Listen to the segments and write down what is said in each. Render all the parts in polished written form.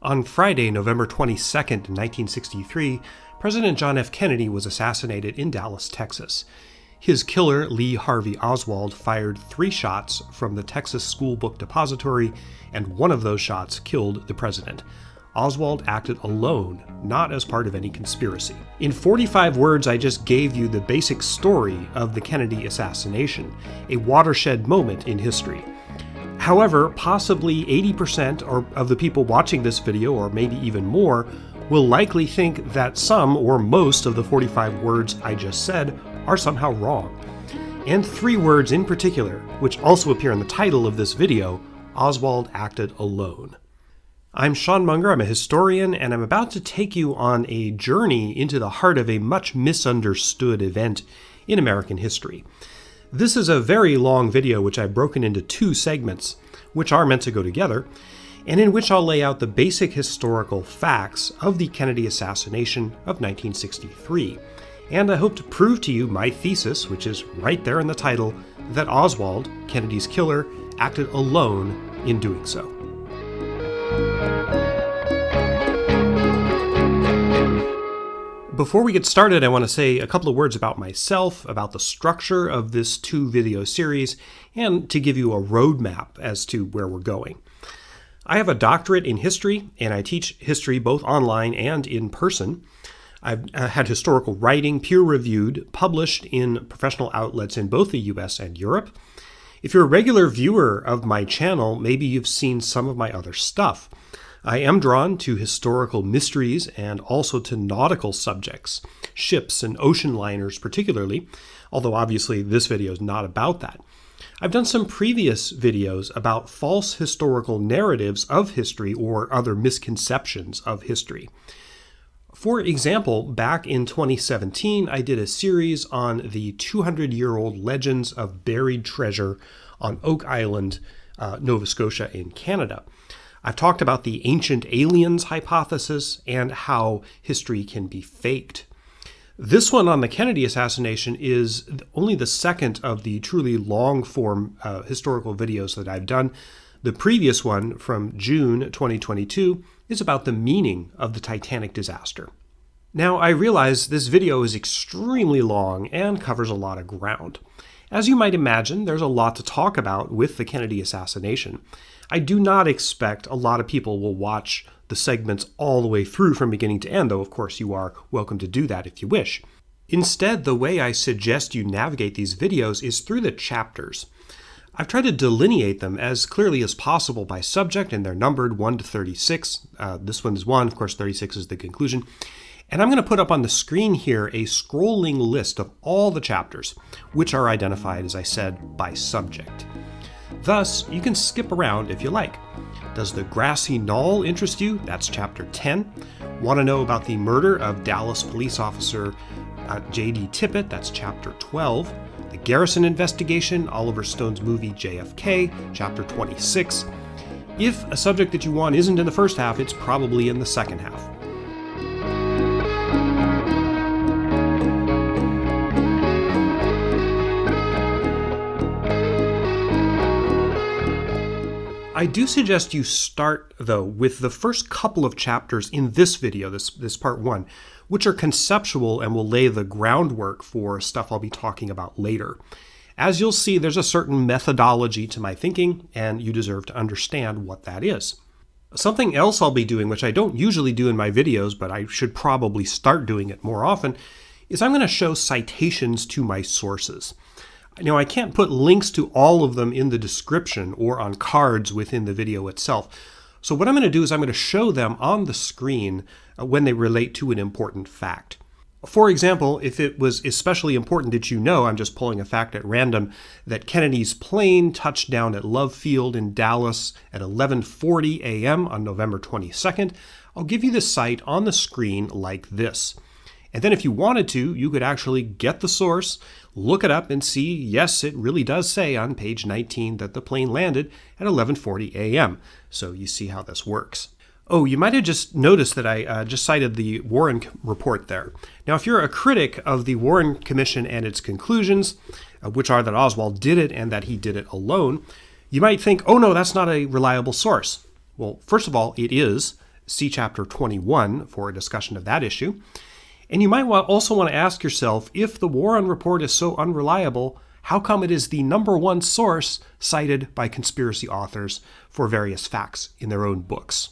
On Friday, November 22nd, 1963, President John F. Kennedy was assassinated in Dallas, Texas. His killer, Lee Harvey Oswald, fired 3 shots from the Texas School Book Depository, and one of those shots killed the president. Oswald acted alone, not as part of any conspiracy. In 45 words, I just gave you the basic story of the Kennedy assassination, a watershed moment in history. However, possibly 80% of the people watching this video, or maybe even more, will likely think that some or most of the 45 words I just said are somehow wrong. And 3 words in particular, which also appear in the title of this video, Oswald acted alone. I'm Sean Munger, I'm a historian, and I'm about to take you on a journey into the heart of a much misunderstood event in American history. This is a very long video which I've broken into 2 segments, which are meant to go together, and in which I'll lay out the basic historical facts of the Kennedy assassination of 1963. And I hope to prove to you my thesis, which is right there in the title, that Oswald, Kennedy's killer, acted alone in doing so. Before we get started, I want to say a couple of words about myself, about the structure of this 2-video series, and to give you a roadmap as to where we're going. I have a doctorate in history, and I teach history both online and in person. I've had historical writing peer-reviewed, published in professional outlets in both the US and Europe. If you're a regular viewer of my channel, maybe you've seen some of my other stuff. I am drawn to historical mysteries and also to nautical subjects, ships and ocean liners particularly, although obviously this video is not about that. I've done some previous videos about false historical narratives of history or other misconceptions of history. For example, back in 2017, I did a series on the 200-year-old legends of buried treasure on Oak Island, Nova Scotia in Canada. I've talked about the ancient aliens hypothesis and how history can be faked. This one on the Kennedy assassination is only the second of the truly long-form historical videos that I've done. The previous one from June 2022 is about the meaning of the Titanic disaster. Now, I realize this video is extremely long and covers a lot of ground. As you might imagine, there's a lot to talk about with the Kennedy assassination. I do not expect a lot of people will watch the segments all the way through from beginning to end, though of course you are welcome to do that if you wish. Instead, the way I suggest you navigate these videos is through the chapters. I've tried to delineate them as clearly as possible by subject, and they're numbered 1 to 36. This one is 1, of course 36 is the conclusion. And I'm going to put up on the screen here a scrolling list of all the chapters, which are identified, as I said, by subject. Thus, you can skip around if you like. Does the Grassy Knoll interest you? That's chapter 10. Want to know about the murder of Dallas police officer J.D. Tippit? That's chapter 12. The Garrison investigation, Oliver Stone's movie JFK, chapter 26. If a subject that you want isn't in the first half, it's probably in the second half. I do suggest you start, though, with the first couple of chapters in this video, this part 1, which are conceptual and will lay the groundwork for stuff I'll be talking about later. As you'll see, there's a certain methodology to my thinking, and you deserve to understand what that is. Something else I'll be doing, which I don't usually do in my videos, but I should probably start doing it more often, is I'm going to show citations to my sources. Now, I can't put links to all of them in the description or on cards within the video itself. So what I'm going to do is I'm going to show them on the screen when they relate to an important fact. For example, if it was especially important that you know, I'm just pulling a fact at random, that Kennedy's plane touched down at Love Field in Dallas at 11:40 a.m. on November 22nd, I'll give you the site on the screen like this. And then if you wanted to, you could actually get the source, look it up and see, yes, it really does say on page 19 that the plane landed at 11:40 a.m. So you see how this works. Oh, you might have just noticed that I just cited the Warren report there. Now, if you're a critic of the Warren Commission and its conclusions, which are that Oswald did it and that he did it alone, you might think, oh no, that's not a reliable source. Well, first of all, it is. See Chapter 21 for a discussion of that issue. And you might also want to ask yourself, if the Warren Report is so unreliable, how come it is the #1 source cited by conspiracy authors for various facts in their own books?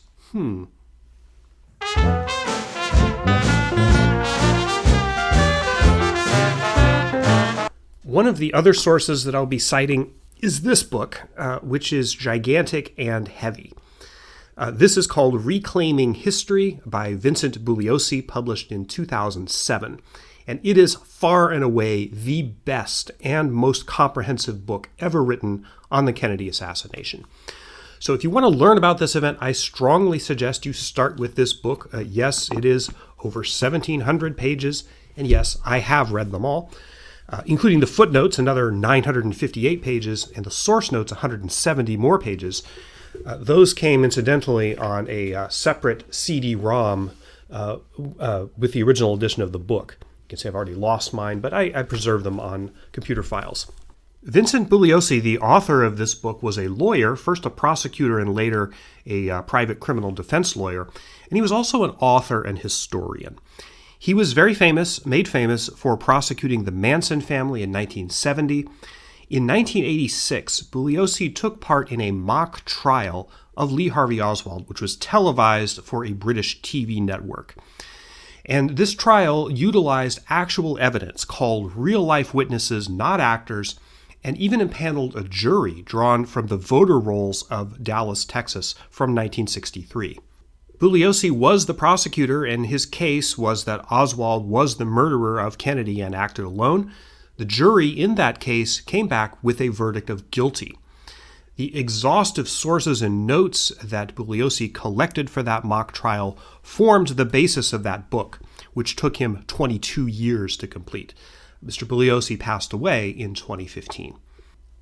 One of the other sources that I'll be citing is this book, which is gigantic and heavy. This is called Reclaiming History by Vincent Bugliosi, published in 2007. And it is far and away the best and most comprehensive book ever written on the Kennedy assassination. So if you want to learn about this event, I strongly suggest you start with this book. Yes, it is over 1,700 pages, and yes, I have read them all, including the footnotes, another 958 pages, and the source notes, 170 more pages. Those came, incidentally, on a separate CD-ROM with the original edition of the book. You can say I've already lost mine, but I preserve them on computer files. Vincent Bugliosi, the author of this book, was a lawyer, first a prosecutor and later a private criminal defense lawyer, and he was also an author and historian. He was very famous, made famous, for prosecuting the Manson family in 1970. In 1986, Bugliosi took part in a mock trial of Lee Harvey Oswald, which was televised for a British TV network. And this trial utilized actual evidence, called real-life witnesses, not actors, and even impaneled a jury drawn from the voter rolls of Dallas, Texas from 1963. Bugliosi was the prosecutor, and his case was that Oswald was the murderer of Kennedy and acted alone. The jury in that case came back with a verdict of guilty. The exhaustive sources and notes that Bugliosi collected for that mock trial formed the basis of that book, which took him 22 years to complete. Mr. Bugliosi passed away in 2015.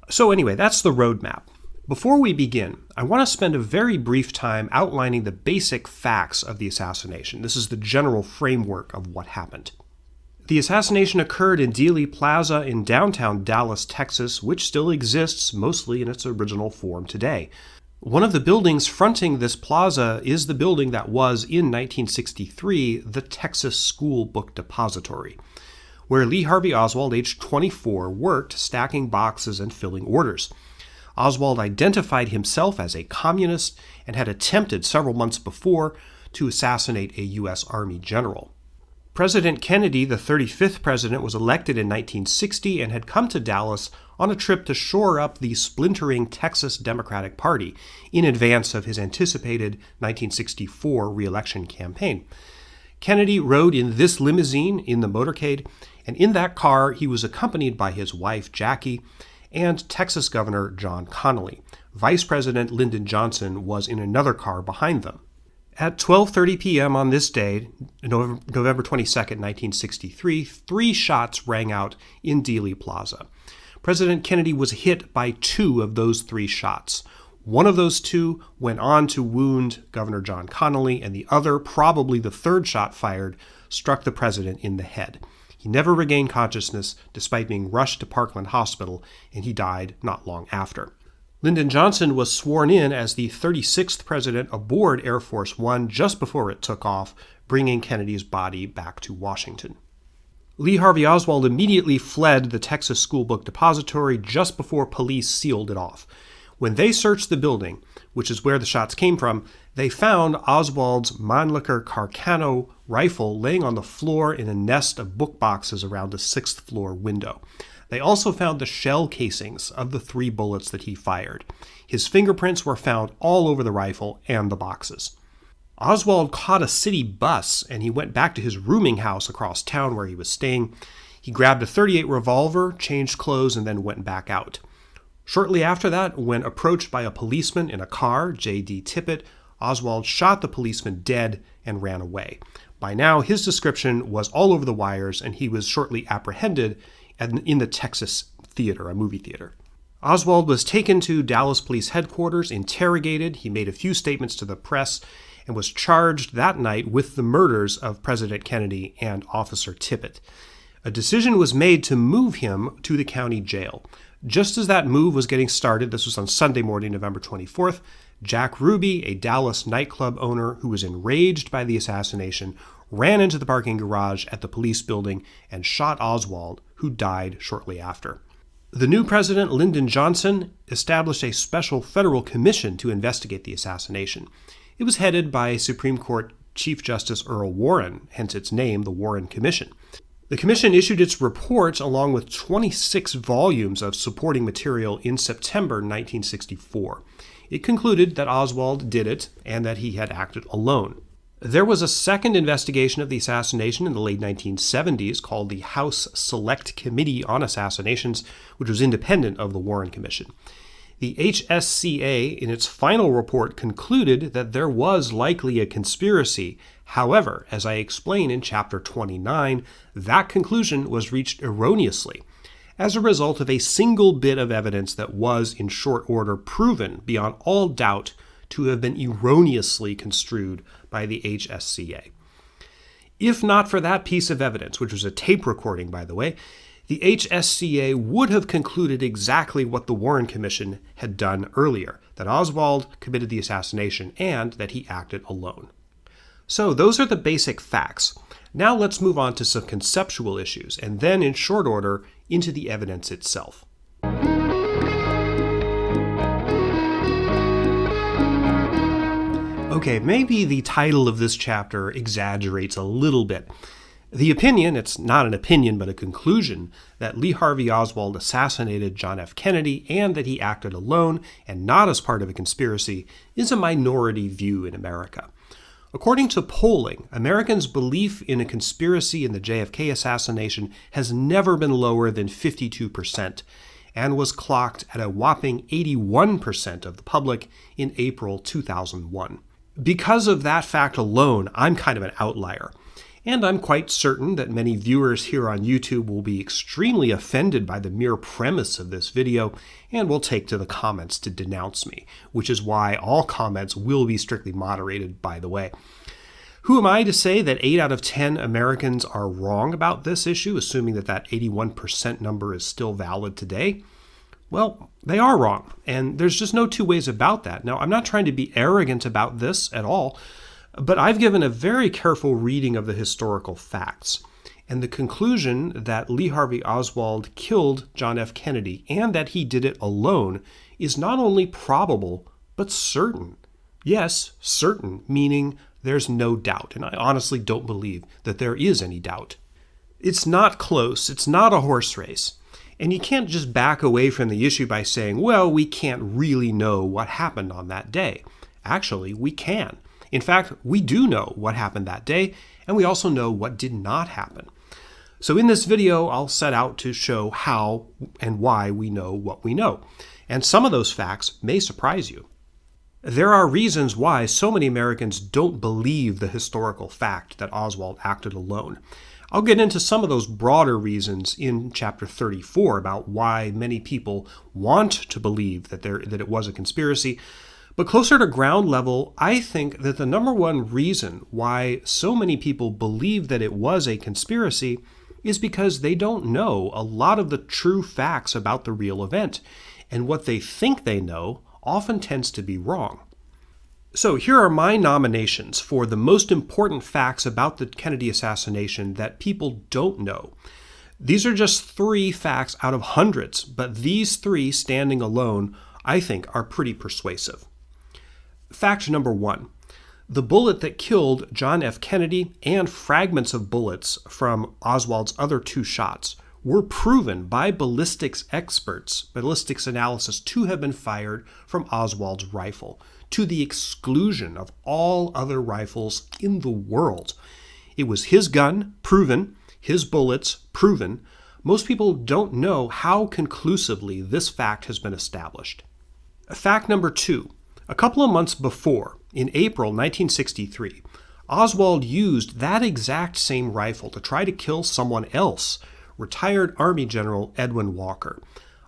So anyway, that's the roadmap. Before we begin, I want to spend a very brief time outlining the basic facts of the assassination. This is the general framework of what happened. The assassination occurred in Dealey Plaza in downtown Dallas, Texas, which still exists mostly in its original form today. One of the buildings fronting this plaza is the building that was, in 1963, the Texas School Book Depository, where Lee Harvey Oswald, aged 24, worked stacking boxes and filling orders. Oswald identified himself as a communist and had attempted several months before to assassinate a U.S. Army general. President Kennedy, the 35th president, was elected in 1960 and had come to Dallas on a trip to shore up the splintering Texas Democratic Party in advance of his anticipated 1964 re-election campaign. Kennedy rode in this limousine in the motorcade, and in that car he was accompanied by his wife Jackie and Texas Governor John Connally. Vice President Lyndon Johnson was in another car behind them. At 12:30 p.m. on this day, November 22nd, 1963, 3 shots rang out in Dealey Plaza. President Kennedy was hit by 2 of those 3 shots. One of those 2 went on to wound Governor John Connally, and the other, probably the 3rd shot fired, struck the president in the head. He never regained consciousness despite being rushed to Parkland Hospital, and he died not long after. Lyndon Johnson was sworn in as the 36th president aboard Air Force One just before it took off, bringing Kennedy's body back to Washington. Lee Harvey Oswald immediately fled the Texas School Book Depository just before police sealed it off. When they searched the building, which is where the shots came from, they found Oswald's Mannlicher Carcano rifle laying on the floor in a nest of book boxes around a 6th floor window. They also found the shell casings of the 3 bullets that he fired. His fingerprints were found all over the rifle and the boxes. Oswald caught a city bus and he went back to his rooming house across town where he was staying. He grabbed a .38 revolver, changed clothes, and then went back out. Shortly after that, when approached by a policeman in a car, J.D. Tippit, Oswald shot the policeman dead and ran away. By now, his description was all over the wires, and he was shortly apprehended in the Texas Theater, a movie theater. Oswald was taken to Dallas Police Headquarters, interrogated. He made a few statements to the press and was charged that night with the murders of President Kennedy and Officer Tippit. A decision was made to move him to the county jail. Just as that move was getting started, this was on Sunday morning, November 24th, Jack Ruby, a Dallas nightclub owner who was enraged by the assassination, ran into the parking garage at the police building and shot Oswald, who died shortly after. The new president, Lyndon Johnson, established a special federal commission to investigate the assassination. It was headed by Supreme Court Chief Justice Earl Warren, hence its name, the Warren Commission. The commission issued its report along with 26 volumes of supporting material in September 1964. It concluded that Oswald did it and that he had acted alone. There was a second investigation of the assassination in the late 1970s called the House Select Committee on Assassinations, which was independent of the Warren Commission. The HSCA, in its final report, concluded that there was likely a conspiracy. However, as I explain in Chapter 29, that conclusion was reached erroneously as a result of a single bit of evidence that was, in short order, proven beyond all doubt to have been erroneously construed by the HSCA. If not for that piece of evidence, which was a tape recording, by the way, the HSCA would have concluded exactly what the Warren Commission had done earlier, that Oswald committed the assassination and that he acted alone. So those are the basic facts. Now let's move on to some conceptual issues, and then in short order into the evidence itself. Okay, maybe the title of this chapter exaggerates a little bit. The opinion, it's not an opinion but a conclusion, that Lee Harvey Oswald assassinated John F. Kennedy and that he acted alone and not as part of a conspiracy is a minority view in America. According to polling, Americans' belief in a conspiracy in the JFK assassination has never been lower than 52% and was clocked at a whopping 81% of the public in April 2001. Because of that fact alone, I'm kind of an outlier. And I'm quite certain that many viewers here on YouTube will be extremely offended by the mere premise of this video and will take to the comments to denounce me, which is why all comments will be strictly moderated, by the way. Who am I to say that 8 out of 10 Americans are wrong about this issue, assuming that that 81% number is still valid today? Well, they are wrong, and there's just no two ways about that. Now, I'm not trying to be arrogant about this at all, but I've given a very careful reading of the historical facts, and the conclusion that Lee Harvey Oswald killed John F. Kennedy and that he did it alone is not only probable, but certain. Yes, certain, meaning there's no doubt, and I honestly don't believe that there is any doubt. It's not close, it's not a horse race, and you can't just back away from the issue by saying, well, we can't really know what happened on that day. Actually, we can. In fact, we do know what happened that day, and we also know what did not happen. So in this video, I'll set out to show how and why we know what we know. And some of those facts may surprise you. There are reasons why so many Americans don't believe the historical fact that Oswald acted alone. I'll get into some of those broader reasons in Chapter 34 about why many people want to believe that it was a conspiracy. But closer to ground level, I think that the number one reason why so many people believe that it was a conspiracy is because they don't know a lot of the true facts about the real event, and what they think they know often tends to be wrong. So here are my nominations for the most important facts about the Kennedy assassination that people don't know. These are just 3 facts out of hundreds, but these 3 standing alone, I think, are pretty persuasive. Fact number 1. The bullet that killed John F. Kennedy and fragments of bullets from Oswald's other 2 shots were proven by ballistics experts, ballistics analysis, to have been fired from Oswald's rifle, to the exclusion of all other rifles in the world. It was his gun, proven, his bullets, proven. Most people don't know how conclusively this fact has been established. Fact number 2. A couple of months before, in April 1963, Oswald used that exact same rifle to try to kill someone else, retired Army General Edwin Walker.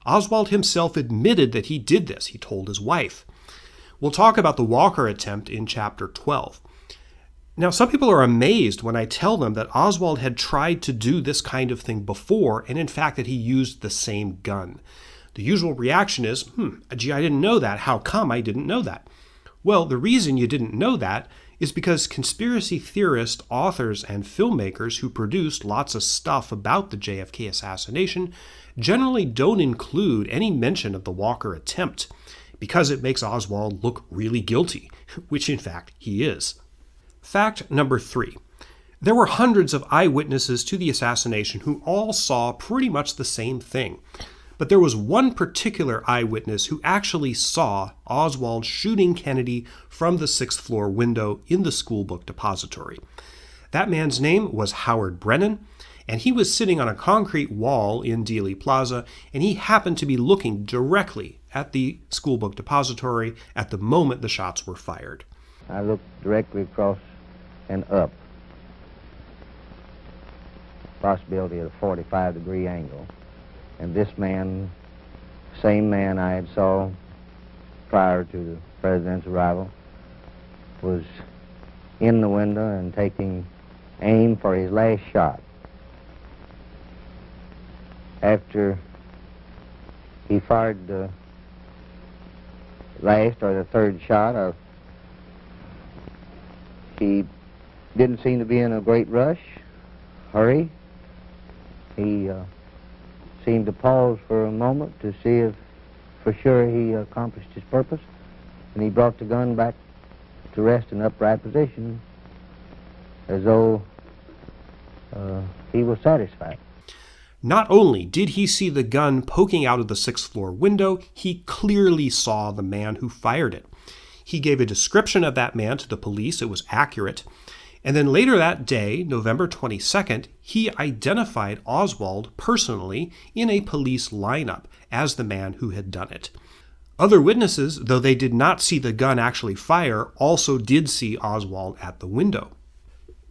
Oswald himself admitted that he did this, he told his wife. We'll talk about the Walker attempt in Chapter 12. Now, some people are amazed when I tell them that Oswald had tried to do this kind of thing before, and in fact that he used the same gun. The usual reaction is, gee, I didn't know that. How come I didn't know that? Well, the reason you didn't know that is because conspiracy theorist, authors, and filmmakers who produced lots of stuff about the JFK assassination generally don't include any mention of the Walker attempt, because it makes Oswald look really guilty, which in fact he is. Fact number 3. There were hundreds of eyewitnesses to the assassination who all saw pretty much the same thing. But there was one particular eyewitness who actually saw Oswald shooting Kennedy from the 6th floor window in the schoolbook depository. That man's name was Howard Brennan, and he was sitting on a concrete wall in Dealey Plaza, and he happened to be looking directly at the schoolbook depository at the moment the shots were fired. I looked directly across and up, possibility at a 45-degree angle. And this man, same man I had saw prior to the president's arrival, was in the window and taking aim for his last shot. After he fired the last or the third shot, he didn't seem to be in a great rush, hurry. He seemed to pause for a moment to see if for sure he accomplished his purpose, and he brought the gun back to rest in upright position as though he was satisfied. Not only did he see the gun poking out of the 6th floor window, he clearly saw the man who fired it. He gave a description of that man to the police. It was accurate. And then later that day, November 22nd, he identified Oswald personally in a police lineup as the man who had done it. Other witnesses, though they did not see the gun actually fire, also did see Oswald at the window.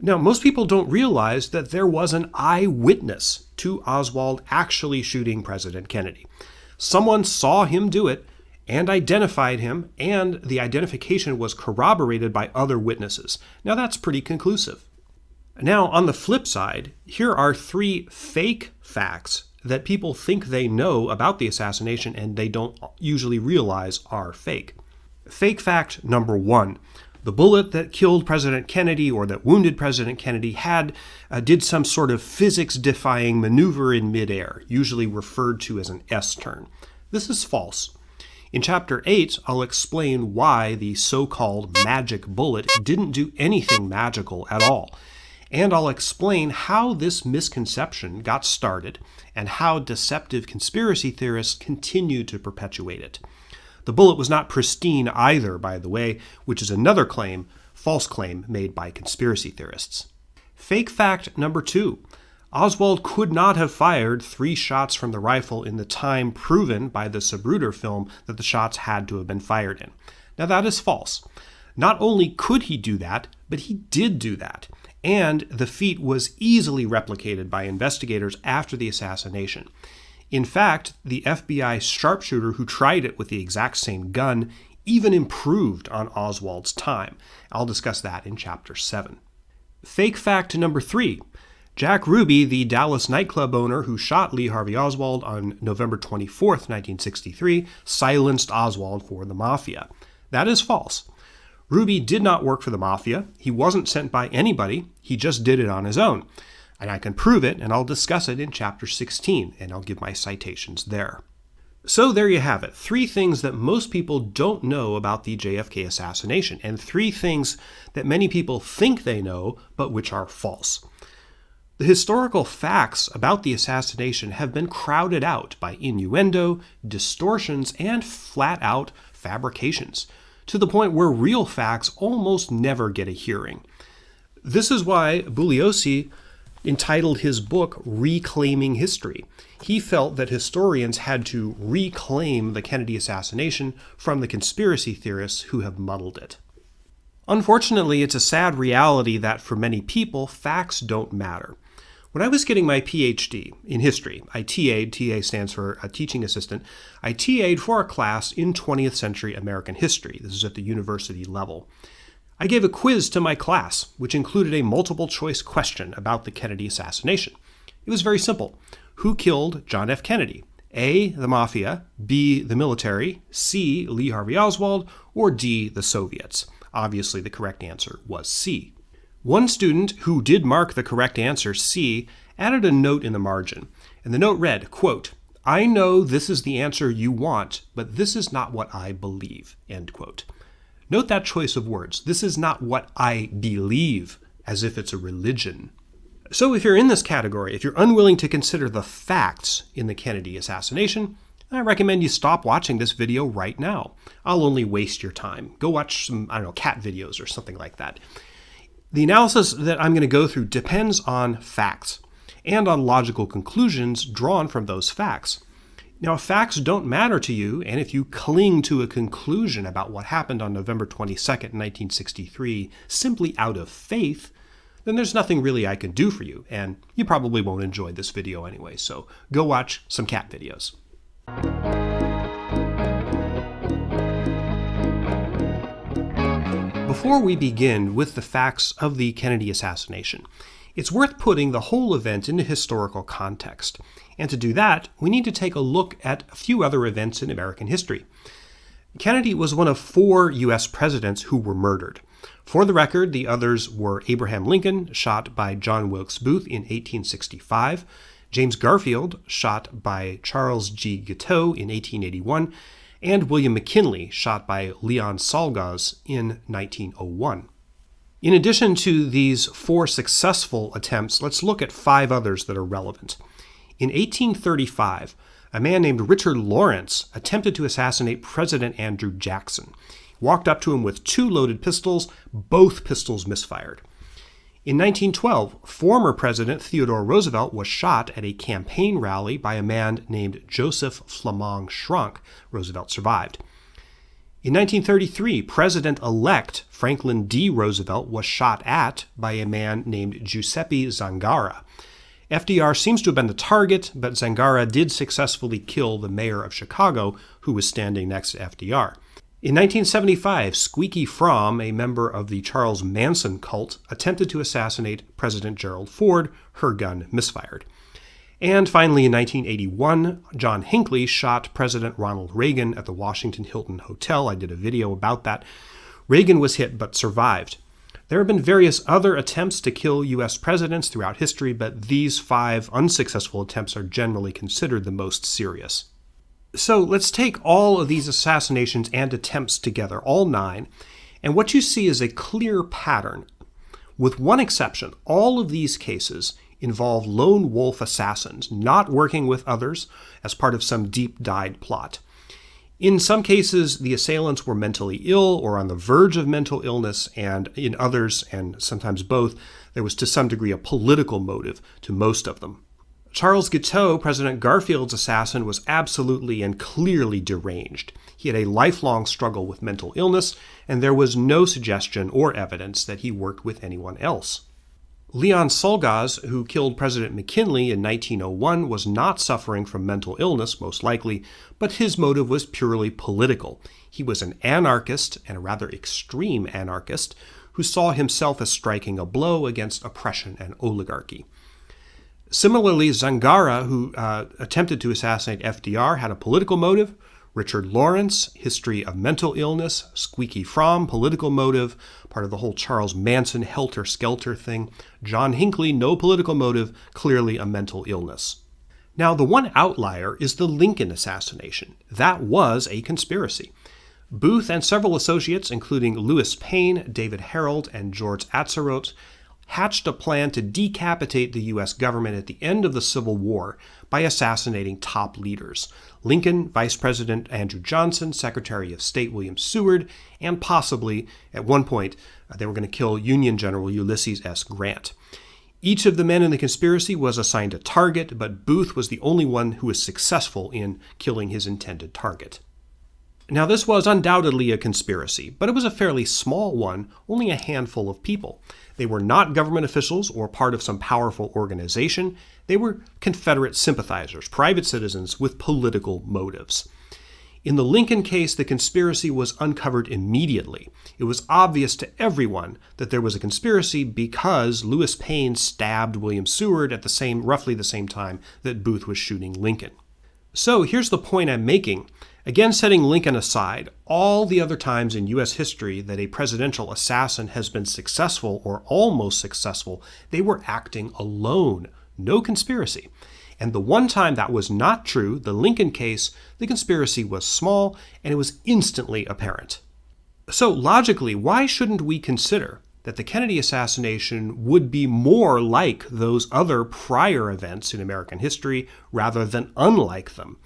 Now, most people don't realize that there was an eyewitness to Oswald actually shooting President Kennedy. Someone saw him do it and identified him, and the identification was corroborated by other witnesses. Now, that's pretty conclusive. Now, on the flip side, here are 3 fake facts that people think they know about the assassination and they don't usually realize are fake. Fake fact number 1. The bullet that killed President Kennedy or that wounded President Kennedy did some sort of physics-defying maneuver in midair, usually referred to as an S-turn. This is false. In Chapter 8, I'll explain why the so-called magic bullet didn't do anything magical at all. And I'll explain how this misconception got started and how deceptive conspiracy theorists continue to perpetuate it. The bullet was not pristine either, by the way, which is another false claim made by conspiracy theorists. Fake fact number 2. Oswald could not have fired 3 shots from the rifle in the time proven by the Zapruder film that the shots had to have been fired in. Now that is false. Not only could he do that, but he did do that. And the feat was easily replicated by investigators after the assassination. In fact, the FBI sharpshooter who tried it with the exact same gun even improved on Oswald's time. I'll discuss that in Chapter 7. Fake fact number 3. Jack Ruby, the Dallas nightclub owner who shot Lee Harvey Oswald on November 24, 1963, silenced Oswald for the Mafia. That is false. Ruby did not work for the Mafia. He wasn't sent by anybody. He just did it on his own. And I can prove it, and I'll discuss it in Chapter 16, and I'll give my citations there. So there you have it. 3 things that most people don't know about the JFK assassination, and 3 things that many people think they know, but which are false. The historical facts about the assassination have been crowded out by innuendo, distortions, and flat-out fabrications, to the point where real facts almost never get a hearing. This is why Bugliosi entitled his book Reclaiming History. He felt that historians had to reclaim the Kennedy assassination from the conspiracy theorists who have muddled it. Unfortunately, it's a sad reality that for many people, facts don't matter. When I was getting my PhD in history, I TA'd, TA stands for a teaching assistant, I TA'd for a class in 20th century American history. This is at the university level. I gave a quiz to my class, which included a multiple choice question about the Kennedy assassination. It was very simple. Who killed John F. Kennedy? A, the Mafia, B, the military, C, Lee Harvey Oswald, or D, the Soviets? Obviously, the correct answer was C. One student who did mark the correct answer, C, added a note in the margin, and the note read, quote, "I know this is the answer you want, but this is not what I believe," end quote. Note that choice of words. This is not what I believe, as if it's a religion. So if you're in this category, if you're unwilling to consider the facts in the Kennedy assassination, I recommend you stop watching this video right now. I'll only waste your time. Go watch some, cat videos or something like that. The analysis that I'm going to go through depends on facts and on logical conclusions drawn from those facts. Now, if facts don't matter to you, and if you cling to a conclusion about what happened on November 22nd, 1963, simply out of faith, then there's nothing really I can do for you, and you probably won't enjoy this video anyway, so go watch some cat videos. Before we begin with the facts of the Kennedy assassination, it's worth putting the whole event into historical context. And to do that, we need to take a look at a few other events in American history. Kennedy was one of 4 U.S. presidents who were murdered. For the record, the others were Abraham Lincoln, shot by John Wilkes Booth in 1865, James Garfield, shot by Charles G. Guiteau in 1881, and William McKinley, shot by Leon Salgaz in 1901. In addition to these 4 successful attempts, let's look at 5 others that are relevant. In 1835, a man named Richard Lawrence attempted to assassinate President Andrew Jackson. He walked up to him with 2 loaded pistols, both pistols misfired. In 1912, former President Theodore Roosevelt was shot at a campaign rally by a man named Joseph Flamong Schrank. Roosevelt survived. In 1933, President-elect Franklin D. Roosevelt was shot at by a man named Giuseppe Zangara. FDR seems to have been the target, but Zangara did successfully kill the mayor of Chicago, who was standing next to FDR. In 1975, Squeaky Fromm, a member of the Charles Manson cult, attempted to assassinate President Gerald Ford. Her gun misfired. And finally, in 1981, John Hinckley shot President Ronald Reagan at the Washington Hilton Hotel. I did a video about that. Reagan was hit but survived. There have been various other attempts to kill U.S. presidents throughout history, but these 5 unsuccessful attempts are generally considered the most serious. So let's take all of these assassinations and attempts together, all 9, and what you see is a clear pattern. With one exception, all of these cases involve lone wolf assassins, not working with others as part of some deep-dyed plot. In some cases, the assailants were mentally ill or on the verge of mental illness, and in others, and sometimes both, there was to some degree a political motive to most of them. Charles Guiteau, President Garfield's assassin, was absolutely and clearly deranged. He had a lifelong struggle with mental illness, and there was no suggestion or evidence that he worked with anyone else. Leon Salgaz, who killed President McKinley in 1901, was not suffering from mental illness, most likely, but his motive was purely political. He was an anarchist, and a rather extreme anarchist, who saw himself as striking a blow against oppression and oligarchy. Similarly, Zangara, who attempted to assassinate FDR, had a political motive. Richard Lawrence, history of mental illness. Squeaky Fromm, political motive, part of the whole Charles Manson helter-skelter thing. John Hinckley, no political motive, clearly a mental illness. Now, the one outlier is the Lincoln assassination. That was a conspiracy. Booth and several associates, including Lewis Payne, David Harold, and George Atzerodt, hatched a plan to decapitate the U.S. government at the end of the Civil War by assassinating top leaders: Lincoln, Vice President Andrew Johnson, Secretary of State William Seward, and possibly, at one point, they were going to kill Union General Ulysses S. Grant. Each of the men in the conspiracy was assigned a target, but Booth was the only one who was successful in killing his intended target. Now, this was undoubtedly a conspiracy, but it was a fairly small one, only a handful of people. They were not government officials or part of some powerful organization. They were Confederate sympathizers, private citizens with political motives. In the Lincoln case, the conspiracy was uncovered immediately. It was obvious to everyone that there was a conspiracy because Lewis Payne stabbed William Seward at roughly the same time that Booth was shooting Lincoln. So here's the point I'm making. Again, setting Lincoln aside, all the other times in U.S. history that a presidential assassin has been successful or almost successful, they were acting alone, no conspiracy. And the one time that was not true, the Lincoln case, the conspiracy was small and it was instantly apparent. So logically, why shouldn't we consider that the Kennedy assassination would be more like those other prior events in American history rather than unlike them?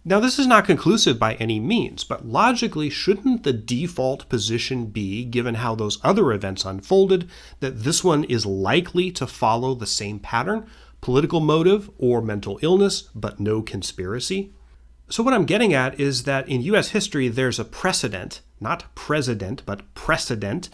Now, this is not conclusive by any means, but logically, shouldn't the default position be, given how those other events unfolded, that this one is likely to follow the same pattern, political motive or mental illness, but no conspiracy? So what I'm getting at is that in U.S. history, there's a precedent, not president, but precedent,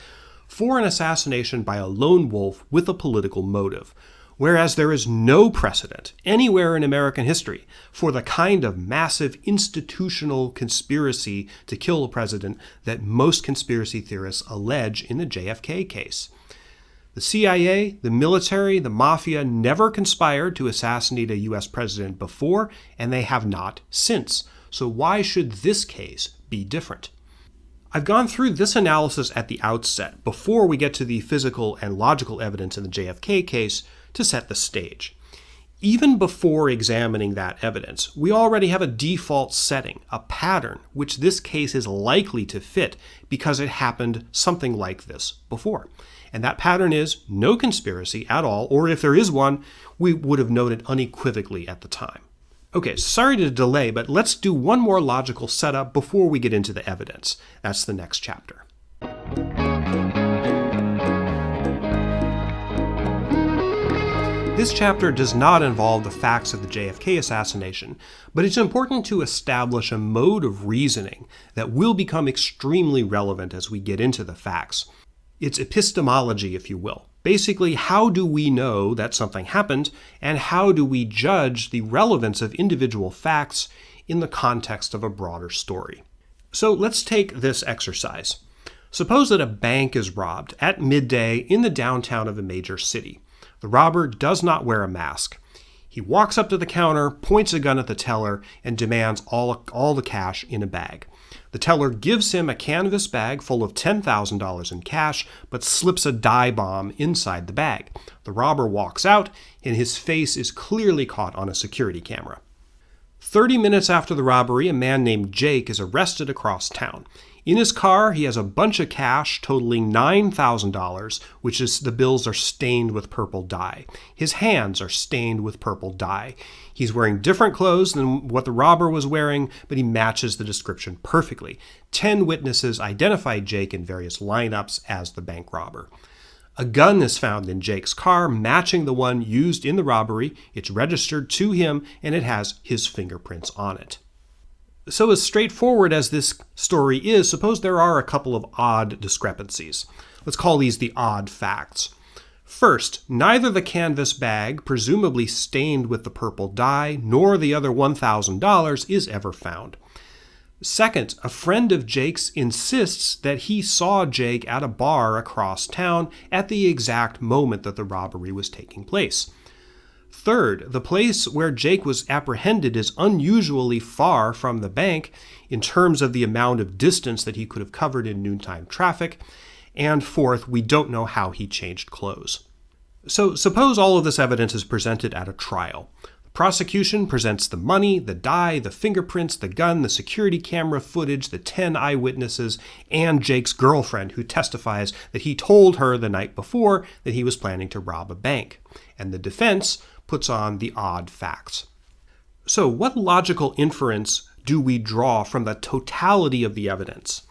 for an assassination by a lone wolf with a political motive, whereas there is no precedent anywhere in American history for the kind of massive institutional conspiracy to kill a president that most conspiracy theorists allege in the JFK case. The CIA, the military, the Mafia never conspired to assassinate a U.S. president before, and they have not since. So why should this case be different? I've gone through this analysis at the outset, before we get to the physical and logical evidence in the JFK case, to set the stage. Even before examining that evidence, we already have a default setting, a pattern, which this case is likely to fit because it happened something like this before. And that pattern is no conspiracy at all, or if there is one, we would have noted unequivocally at the time. Okay, sorry to delay, but let's do one more logical setup before we get into the evidence. That's the next chapter. This chapter does not involve the facts of the JFK assassination, but it's important to establish a mode of reasoning that will become extremely relevant as we get into the facts. It's epistemology, if you will. Basically, how do we know that something happened, and how do we judge the relevance of individual facts in the context of a broader story? So let's take this exercise. Suppose that a bank is robbed at midday in the downtown of a major city. The robber does not wear a mask. He walks up to the counter, points a gun at the teller, and demands all the cash in a bag. The teller gives him a canvas bag full of $10,000 in cash, but slips a dye bomb inside the bag. The robber walks out, and his face is clearly caught on a security camera. 30 minutes after the robbery, a man named Jake is arrested across town. In his car, he has a bunch of cash totaling $9,000, which is the bills are stained with purple dye. His hands are stained with purple dye. He's wearing different clothes than what the robber was wearing, but he matches the description perfectly. 10 witnesses identify Jake in various lineups as the bank robber. A gun is found in Jake's car, matching the one used in the robbery. It's registered to him, and it has his fingerprints on it. So as straightforward as this story is, suppose there are a couple of odd discrepancies. Let's call these the odd facts. First, neither the canvas bag, presumably stained with the purple dye, nor the other $1,000 is ever found. Second, a friend of Jake's insists that he saw Jake at a bar across town at the exact moment that the robbery was taking place. Third, the place where Jake was apprehended is unusually far from the bank in terms of the amount of distance that he could have covered in noontime traffic. And fourth, we don't know how he changed clothes. So suppose all of this evidence is presented at a trial. The prosecution presents the money, the dye, the fingerprints, the gun, the security camera footage, the 10 eyewitnesses, and Jake's girlfriend who testifies that he told her the night before that he was planning to rob a bank. And the defense puts on the odd facts. So what logical inference do we draw from the totality of the evidence?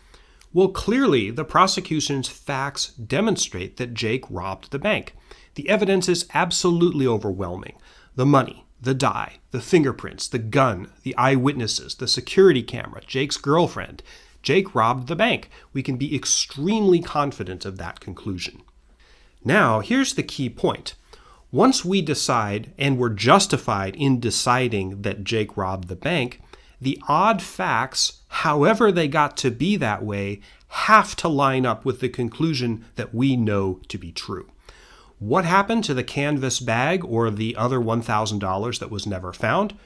Well, clearly, the prosecution's facts demonstrate that Jake robbed the bank. The evidence is absolutely overwhelming. The money, the dye, the fingerprints, the gun, the eyewitnesses, the security camera, Jake's girlfriend. Jake robbed the bank. We can be extremely confident of that conclusion. Now, here's the key point. Once we decide, and we're justified in deciding that Jake robbed the bank, the odd facts, however they got to be that way, have to line up with the conclusion that we know to be true. What happened to the canvas bag or the other $1,000 that was never found?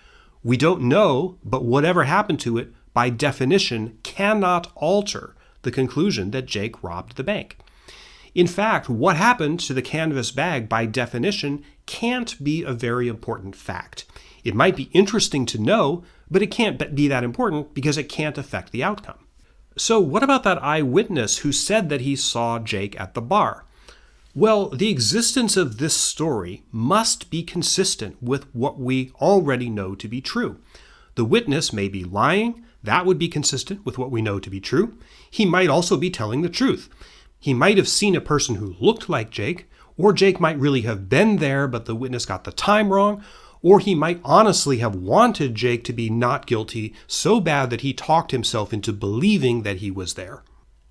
We don't know, but whatever happened to it, by definition, cannot alter the conclusion that Jake robbed the bank. In fact, what happened to the canvas bag, by definition, can't be a very important fact. It might be interesting to know, but it can't be that important because it can't affect the outcome. So what about that eyewitness who said that he saw Jake at the bar? Well, the existence of this story must be consistent with what we already know to be true. The witness may be lying. That would be consistent with what we know to be true. He might also be telling the truth. He might have seen a person who looked like Jake, or Jake might really have been there, but the witness got the time wrong, or he might honestly have wanted Jake to be not guilty so bad that he talked himself into believing that he was there.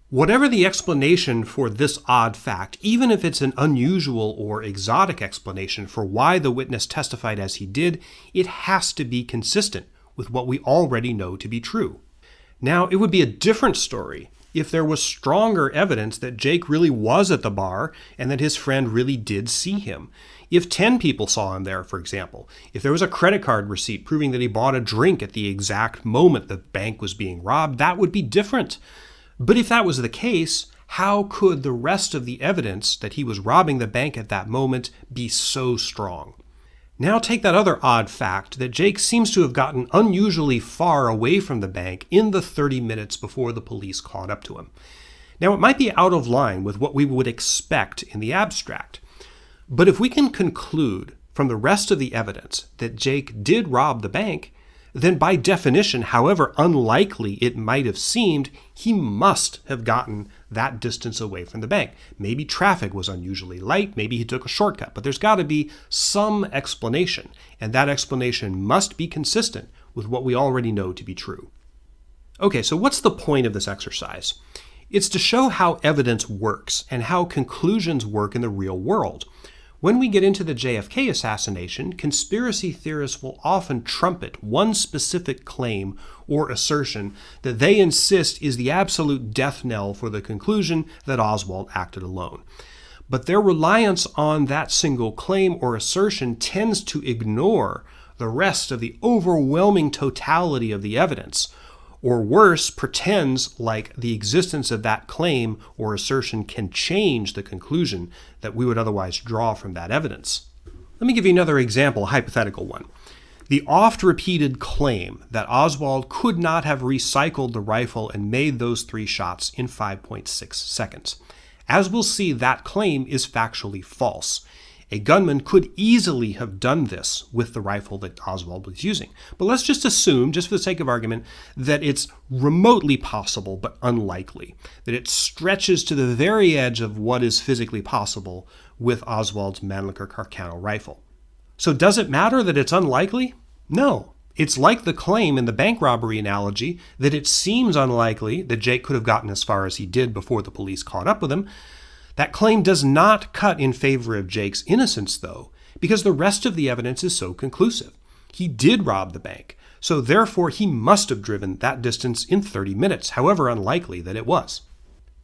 Whatever the explanation for this odd fact, even if it's an unusual or exotic explanation for why the witness testified as he did, it has to be consistent with what we already know to be true. Now, it would be a different story if there was stronger evidence that Jake really was at the bar and that his friend really did see him. If 10 people saw him there, for example, if there was a credit card receipt proving that he bought a drink at the exact moment the bank was being robbed, that would be different. But if that was the case, how could the rest of the evidence that he was robbing the bank at that moment be so strong? Now take that other odd fact that Jake seems to have gotten unusually far away from the bank in the 30 minutes before the police caught up to him. Now it might be out of line with what we would expect in the abstract, but if we can conclude from the rest of the evidence that Jake did rob the bank, then by definition, however unlikely it might have seemed, he must have gotten that distance away from the bank. Maybe traffic was unusually light, maybe he took a shortcut, but there's got to be some explanation, and that explanation must be consistent with what we already know to be true. Okay, so what's the point of this exercise? It's to show how evidence works and how conclusions work in the real world. When we get into the JFK assassination, conspiracy theorists will often trumpet one specific claim or assertion that they insist is the absolute death knell for the conclusion that Oswald acted alone. But their reliance on that single claim or assertion tends to ignore the rest of the overwhelming totality of the evidence, or worse, pretends like the existence of that claim or assertion can change the conclusion that we would otherwise draw from that evidence. Let me give you another example, a hypothetical one. The oft-repeated claim that Oswald could not have recycled the rifle and made those 3 shots in 5.6 seconds. As we'll see, that claim is factually false. A gunman could easily have done this with the rifle that Oswald was using. But let's just assume, just for the sake of argument, that it's remotely possible but unlikely, that it stretches to the very edge of what is physically possible with Oswald's Mannlicher Carcano rifle. So does it matter that it's unlikely? No. It's like the claim in the bank robbery analogy that it seems unlikely that Jake could have gotten as far as he did before the police caught up with him. That claim does not cut in favor of Jake's innocence, though, because the rest of the evidence is so conclusive. He did rob the bank, so therefore he must have driven that distance in 30 minutes, however unlikely that it was.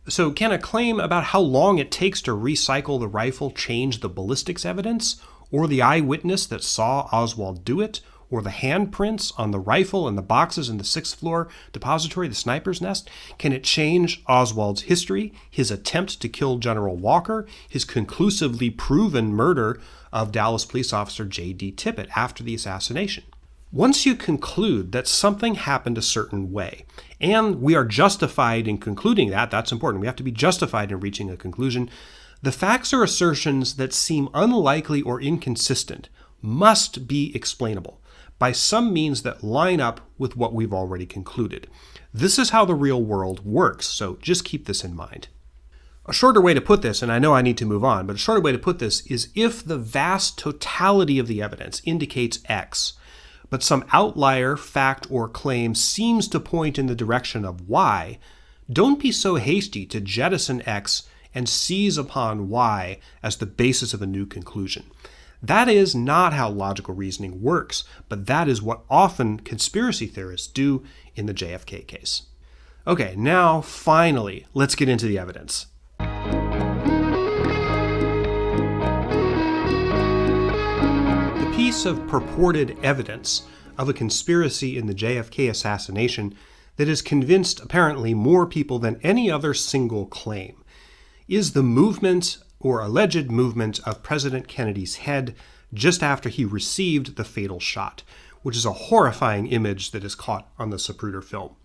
So can a claim about how long it takes to recycle the rifle change the ballistics evidence, or the eyewitness that saw Oswald do it, or the handprints on the rifle and the boxes in the 6th floor depository, the sniper's nest? Can it change Oswald's history, his attempt to kill General Walker, his conclusively proven murder of Dallas police officer J.D. Tippit after the assassination? Once you conclude that something happened a certain way, and we are justified in concluding that, that's important, we have to be justified in reaching a conclusion, the facts or assertions that seem unlikely or inconsistent must be explainable by some means that line up with what we've already concluded. This is how the real world works, so just keep this in mind. A shorter way to put this, and I know I need to move on, but a shorter way to put this is if the vast totality of the evidence indicates X, but some outlier, fact, or claim seems to point in the direction of Y, don't be so hasty to jettison X and seize upon Y as the basis of a new conclusion. That is not how logical reasoning works, but that is what often conspiracy theorists do in the JFK case. Okay, now finally, let's get into the evidence. The piece of purported evidence of a conspiracy in the JFK assassination that has convinced apparently more people than any other single claim, is the movement or alleged movement of President Kennedy's head just after he received the fatal shot, which is a horrifying image that is caught on the Zapruder film.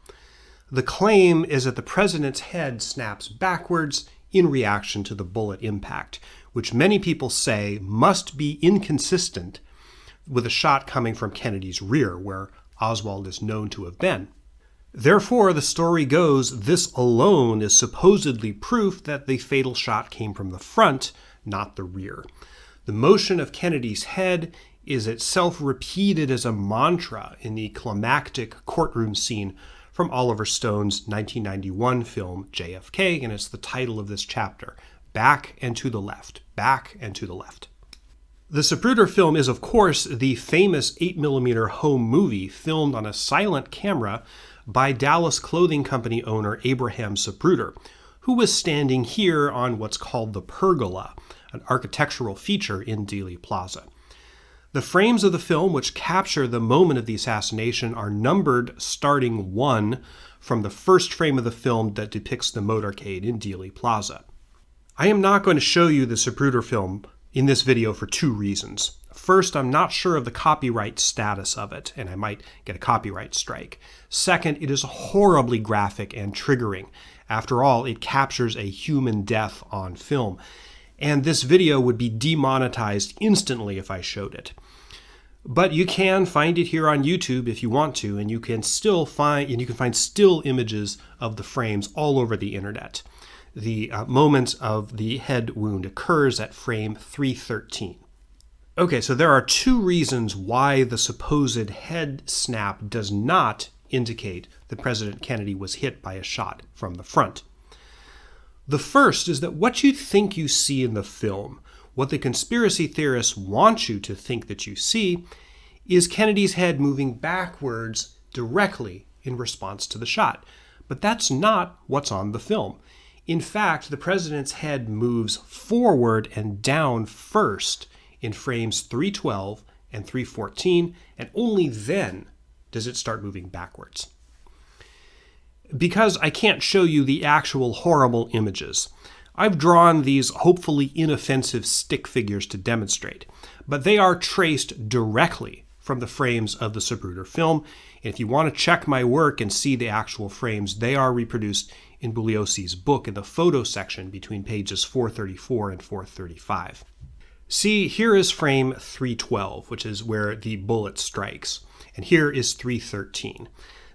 The claim is that the president's head snaps backwards in reaction to the bullet impact, which many people say must be inconsistent with a shot coming from Kennedy's rear, where Oswald is known to have been. Therefore, the story goes, this alone is supposedly proof that the fatal shot came from the front, not the rear. The motion of Kennedy's head is itself repeated as a mantra in the climactic courtroom scene from Oliver Stone's 1991 film JFK, and it's the title of this chapter, Back and to the Left, Back and to the Left. The Zapruder film is, of course, the famous 8mm home movie filmed on a silent camera by Dallas clothing company owner Abraham Zapruder, who was standing here on what's called the pergola, an architectural feature in Dealey Plaza. The frames of the film which capture the moment of the assassination are numbered starting 1 from the first frame of the film that depicts the motorcade in Dealey Plaza. I am not going to show you the Zapruder film in this video for 2 reasons. First, I'm not sure of the copyright status of it, and I might get a copyright strike. Second, it is horribly graphic and triggering. After all, it captures a human death on film, and this video would be demonetized instantly if I showed it. But you can find it here on YouTube if you want to, and you can find still images of the frames all over the internet. The moment of the head wound occurs at frame 313. Okay, so there are 2 reasons why the supposed head snap does not indicate that President Kennedy was hit by a shot from the front. The first is that what you think you see in the film, what the conspiracy theorists want you to think that you see, is Kennedy's head moving backwards directly in response to the shot. But that's not what's on the film. In fact, the president's head moves forward and down first in frames 312 and 314, and only then does it start moving backwards. Because I can't show you the actual horrible images, I've drawn these hopefully inoffensive stick figures to demonstrate, but they are traced directly from the frames of the Zapruder film, and if you want to check my work and see the actual frames, they are reproduced in Bugliosi's book in the photo section between pages 434 and 435. See, here is frame 312, which is where the bullet strikes, and here is 313.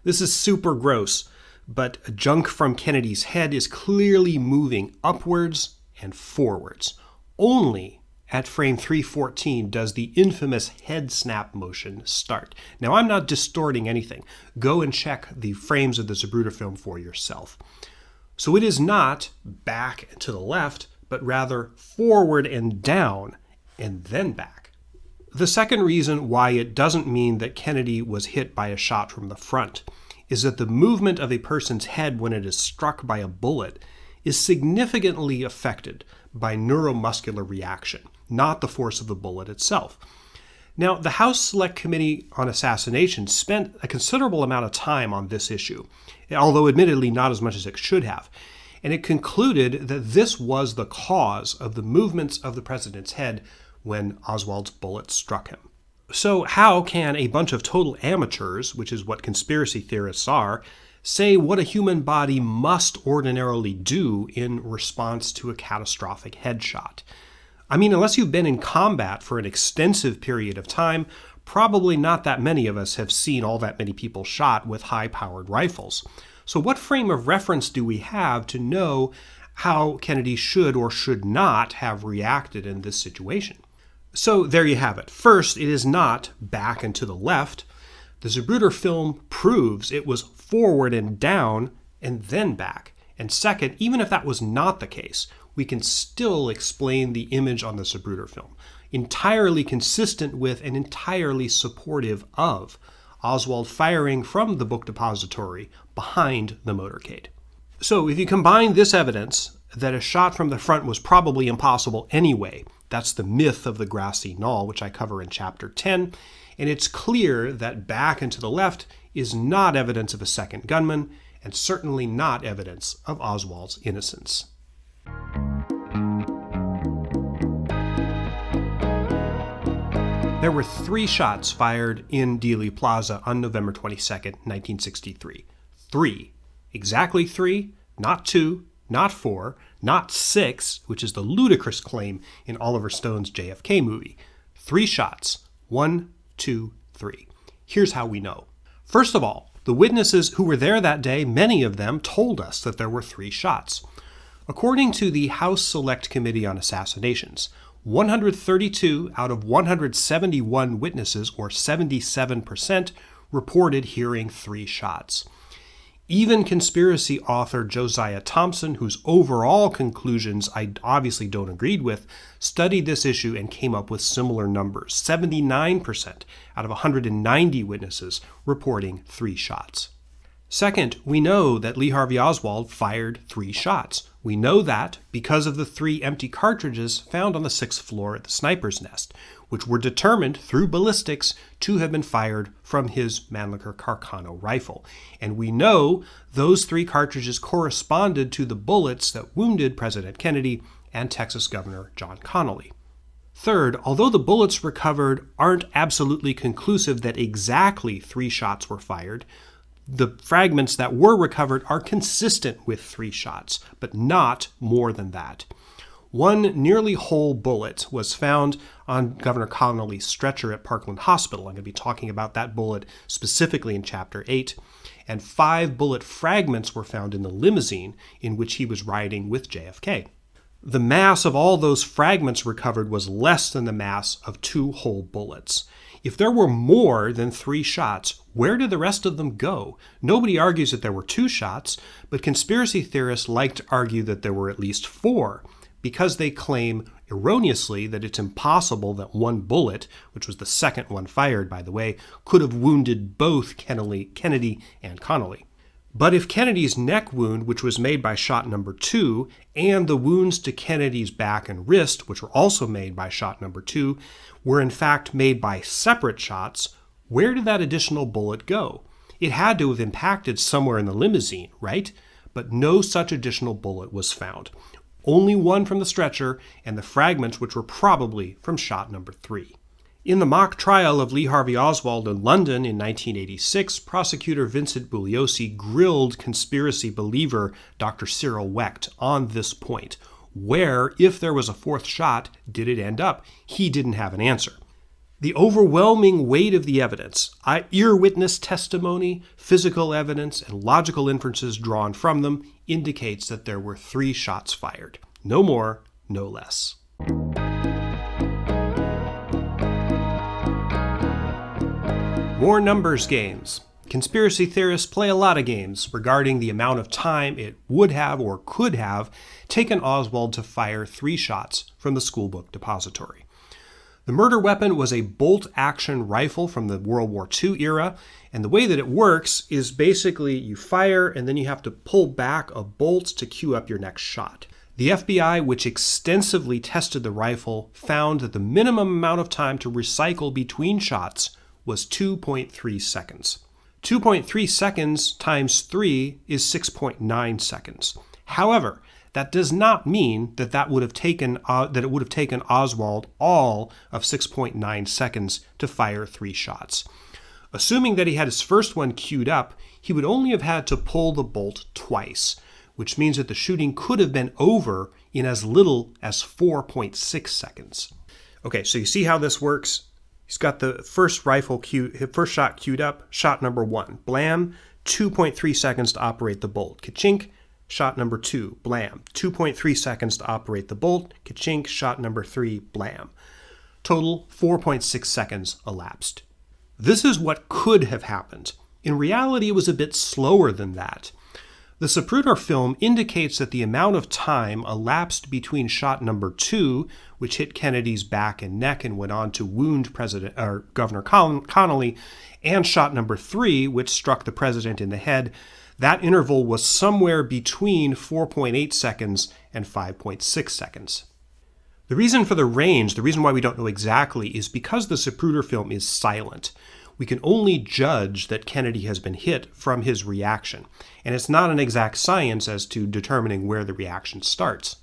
This is super gross, but junk from Kennedy's head is clearly moving upwards and forwards. Only at frame 314 does the infamous head snap motion start. Now, I'm not distorting anything. Go and check the frames of the Zapruder film for yourself. So it is not back to the left, but rather forward and down, and then back. The second reason why it doesn't mean that Kennedy was hit by a shot from the front is that the movement of a person's head when it is struck by a bullet is significantly affected by neuromuscular reaction, not the force of the bullet itself. Now, the House Select Committee on Assassinations spent a considerable amount of time on this issue, although admittedly not as much as it should have, and it concluded that this was the cause of the movements of the president's head when Oswald's bullet struck him. So how can a bunch of total amateurs, which is what conspiracy theorists are, say what a human body must ordinarily do in response to a catastrophic headshot? I mean, unless you've been in combat for an extensive period of time, probably not that many of us have seen all that many people shot with high-powered rifles. So what frame of reference do we have to know how Kennedy should or should not have reacted in this situation? So there you have it. First, it is not back and to the left. The Zapruder film proves it was forward and down and then back. And second, even if that was not the case, we can still explain the image on the Zapruder film, entirely consistent with and entirely supportive of Oswald firing from the book depository behind the motorcade. So if you combine this evidence that a shot from the front was probably impossible anyway, That's the myth of the Grassy Knoll, which I cover in Chapter 10, and it's clear that back and to the left is not evidence of a second gunman, and certainly not evidence of Oswald's innocence. There were 3 shots fired in Dealey Plaza on November 22nd, 1963. 3. Exactly 3, not 2, not 4, not 6, which is the ludicrous claim in Oliver Stone's JFK movie. 3 shots. 1, 2, 3. Here's how we know. First of all, the witnesses who were there that day, many of them told us that there were 3 shots. According to the House Select Committee on Assassinations, 132 out of 171 witnesses, or 77%, reported hearing 3 shots. Even conspiracy author Josiah Thompson, whose overall conclusions I obviously don't agree with, studied this issue and came up with similar numbers. 79% out of 190 witnesses reporting 3 shots. Second, we know that Lee Harvey Oswald fired 3 shots. We know that because of the 3 empty cartridges found on the 6th floor at the sniper's nest, which were determined through ballistics to have been fired from his Mannlicher Carcano rifle. And we know those 3 cartridges corresponded to the bullets that wounded President Kennedy and Texas Governor John Connally. Third, although the bullets recovered aren't absolutely conclusive that exactly 3 shots were fired, the fragments that were recovered are consistent with 3 shots, but not more than that. 1 nearly whole bullet was found on Governor Connally's stretcher at Parkland Hospital. I'm going to be talking about that bullet specifically in Chapter 8. And 5 bullet fragments were found in the limousine in which he was riding with JFK. The mass of all those fragments recovered was less than the mass of 2 whole bullets. If there were more than 3 shots, where did the rest of them go? Nobody argues that there were 2 shots, but conspiracy theorists like to argue that there were at least 4, because they claim erroneously that it's impossible that 1 bullet, which was the second one fired, by the way, could have wounded both Kennedy and Connally. But if Kennedy's neck wound, which was made by shot number 2, and the wounds to Kennedy's back and wrist, which were also made by shot number 2, were in fact made by separate shots, where did that additional bullet go? It had to have impacted somewhere in the limousine, right? But no such additional bullet was found. Only 1 from the stretcher, and the fragments which were probably from shot number 3. In the mock trial of Lee Harvey Oswald in London in 1986, prosecutor Vincent Bugliosi grilled conspiracy believer Dr. Cyril Wecht on this point. Where, if there was a 4th shot, did it end up? He didn't have an answer. The overwhelming weight of the evidence, ear witness testimony, physical evidence, and logical inferences drawn from them, indicates that there were 3 shots fired. No more, no less. More numbers games. Conspiracy theorists play a lot of games regarding the amount of time it would have or could have taken Oswald to fire 3 shots from the schoolbook depository. The murder weapon was a bolt-action rifle from the World War II era, and the way that it works is basically you fire and then you have to pull back a bolt to cue up your next shot. The FBI, which extensively tested the rifle, found that the minimum amount of time to recycle between shots was 2.3 seconds. 2.3 seconds times 3 is 6.9 seconds. However, that does not mean that it would have taken Oswald all of 6.9 seconds to fire 3 shots. Assuming that he had his first one queued up, he would only have had to pull the bolt twice, which means that the shooting could have been over in as little as 4.6 seconds. Okay, so you see how this works? He's got the first shot queued up, shot number 1, blam, 2.3 seconds to operate the bolt, ka-chink. Shot number 2, blam. 2.3 seconds to operate the bolt, ka-chink. Shot number 3, blam. Total 4.6 seconds elapsed. This is what could have happened. In reality, it was a bit slower than that. The Zapruder film indicates that the amount of time elapsed between shot number 2, which hit Kennedy's back and neck and went on to wound Governor Connally, and shot number 3, which struck the president in the head, that interval was somewhere between 4.8 seconds and 5.6 seconds. The reason for the range, the reason why we don't know exactly, is because the Zapruder film is silent. We can only judge that Kennedy has been hit from his reaction, and it's not an exact science as to determining where the reaction starts.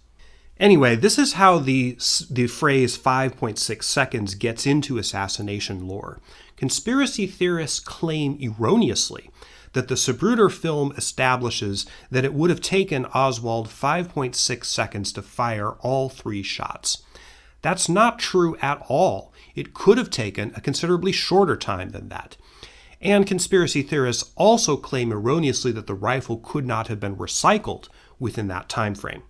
Anyway, this is how the phrase 5.6 seconds gets into assassination lore. Conspiracy theorists claim erroneously that the Zapruder film establishes that it would have taken Oswald 5.6 seconds to fire all 3 shots. That's not true at all. It could have taken a considerably shorter time than that. And conspiracy theorists also claim erroneously that the rifle could not have been recycled within that time frame.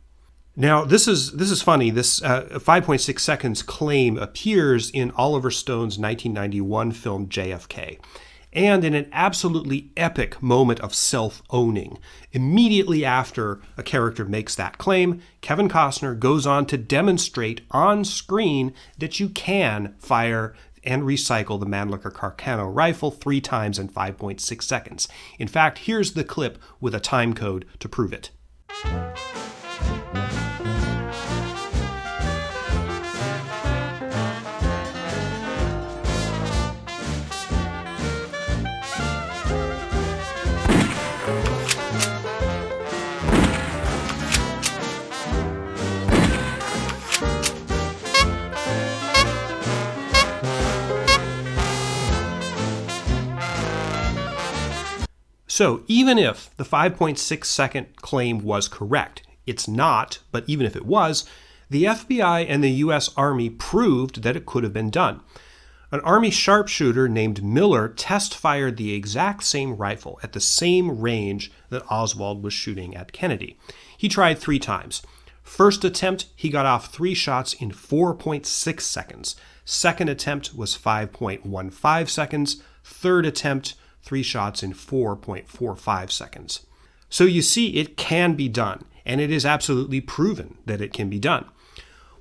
Now, this is funny. This 5.6 seconds claim appears in Oliver Stone's 1991 film JFK, and in an absolutely epic moment of self-owning. Immediately after a character makes that claim, Kevin Costner goes on to demonstrate on screen that you can fire and recycle the Mannlicher Carcano rifle 3 times in 5.6 seconds. In fact, here's the clip with a time code to prove it. So even if the 5.6 second claim was correct, it's not, but even if it was, the FBI and the U.S. Army proved that it could have been done. An Army sharpshooter named Miller test-fired the exact same rifle at the same range that Oswald was shooting at Kennedy. He tried 3 times. First attempt, he got off 3 shots in 4.6 seconds. Second attempt was 5.15 seconds. Third attempt, 3 shots in 4.45 seconds. So you see, it can be done, and it is absolutely proven that it can be done.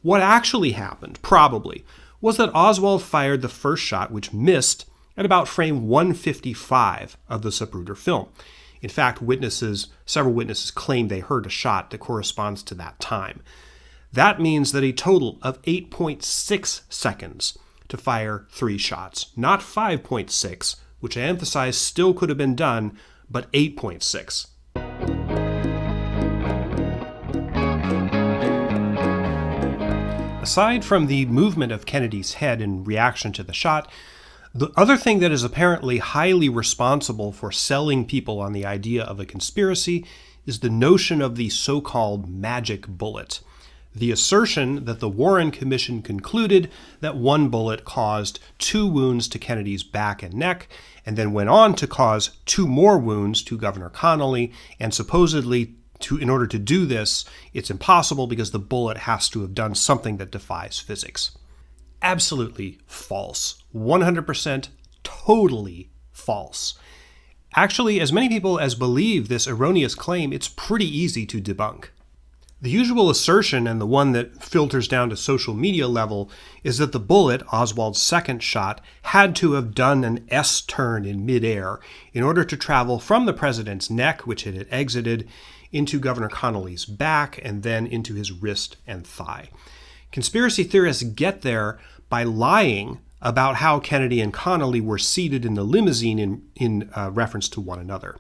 What actually happened, probably, was that Oswald fired the first shot, which missed, at about frame 155 of the Zapruder film. In fact, several witnesses claim they heard a shot that corresponds to that time. That means that a total of 8.6 seconds to fire 3 shots, not 5.6, which I emphasize still could have been done, but 8.6. Aside from the movement of Kennedy's head in reaction to the shot, the other thing that is apparently highly responsible for selling people on the idea of a conspiracy is the notion of the so-called magic bullet. The assertion that the Warren Commission concluded that 1 bullet caused 2 wounds to Kennedy's back and neck, and then went on to cause 2 more wounds to Governor Connally, and supposedly, in order to do this, it's impossible because the bullet has to have done something that defies physics. Absolutely false. 100% totally false. Actually, as many people as believe this erroneous claim, it's pretty easy to debunk. The usual assertion, and the one that filters down to social media level, is that the bullet, Oswald's second shot, had to have done an S-turn in midair in order to travel from the president's neck, which it had exited, into Governor Connally's back, and then into his wrist and thigh. Conspiracy theorists get there by lying about how Kennedy and Connally were seated in the limousine in reference to one another.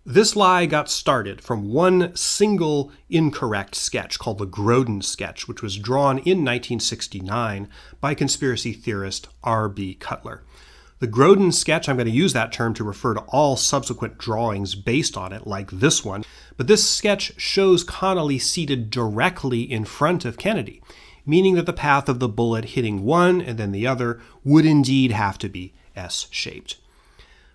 This lie got started from one single incorrect sketch called the Grodin sketch, which was drawn in 1969 by conspiracy theorist R.B. Cutler. The Grodin sketch, I'm going to use that term to refer to all subsequent drawings based on it, like this one, but this sketch shows Connally seated directly in front of Kennedy, meaning that the path of the bullet hitting one and then the other would indeed have to be S-shaped.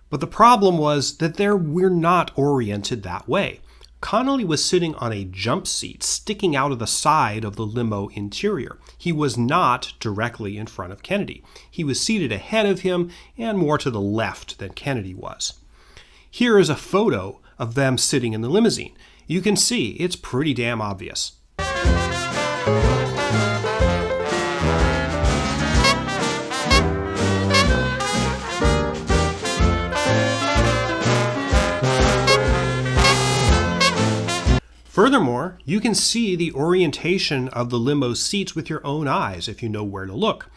But the problem was that we're not oriented that way. Connally was sitting on a jump seat sticking out of the side of the limo interior. He was not directly in front of Kennedy. He was seated ahead of him and more to the left than Kennedy was. Here is a photo of them sitting in the limousine. You can see it's pretty damn obvious. Furthermore, You can see the orientation of the limo seats with your own eyes if you know where to look.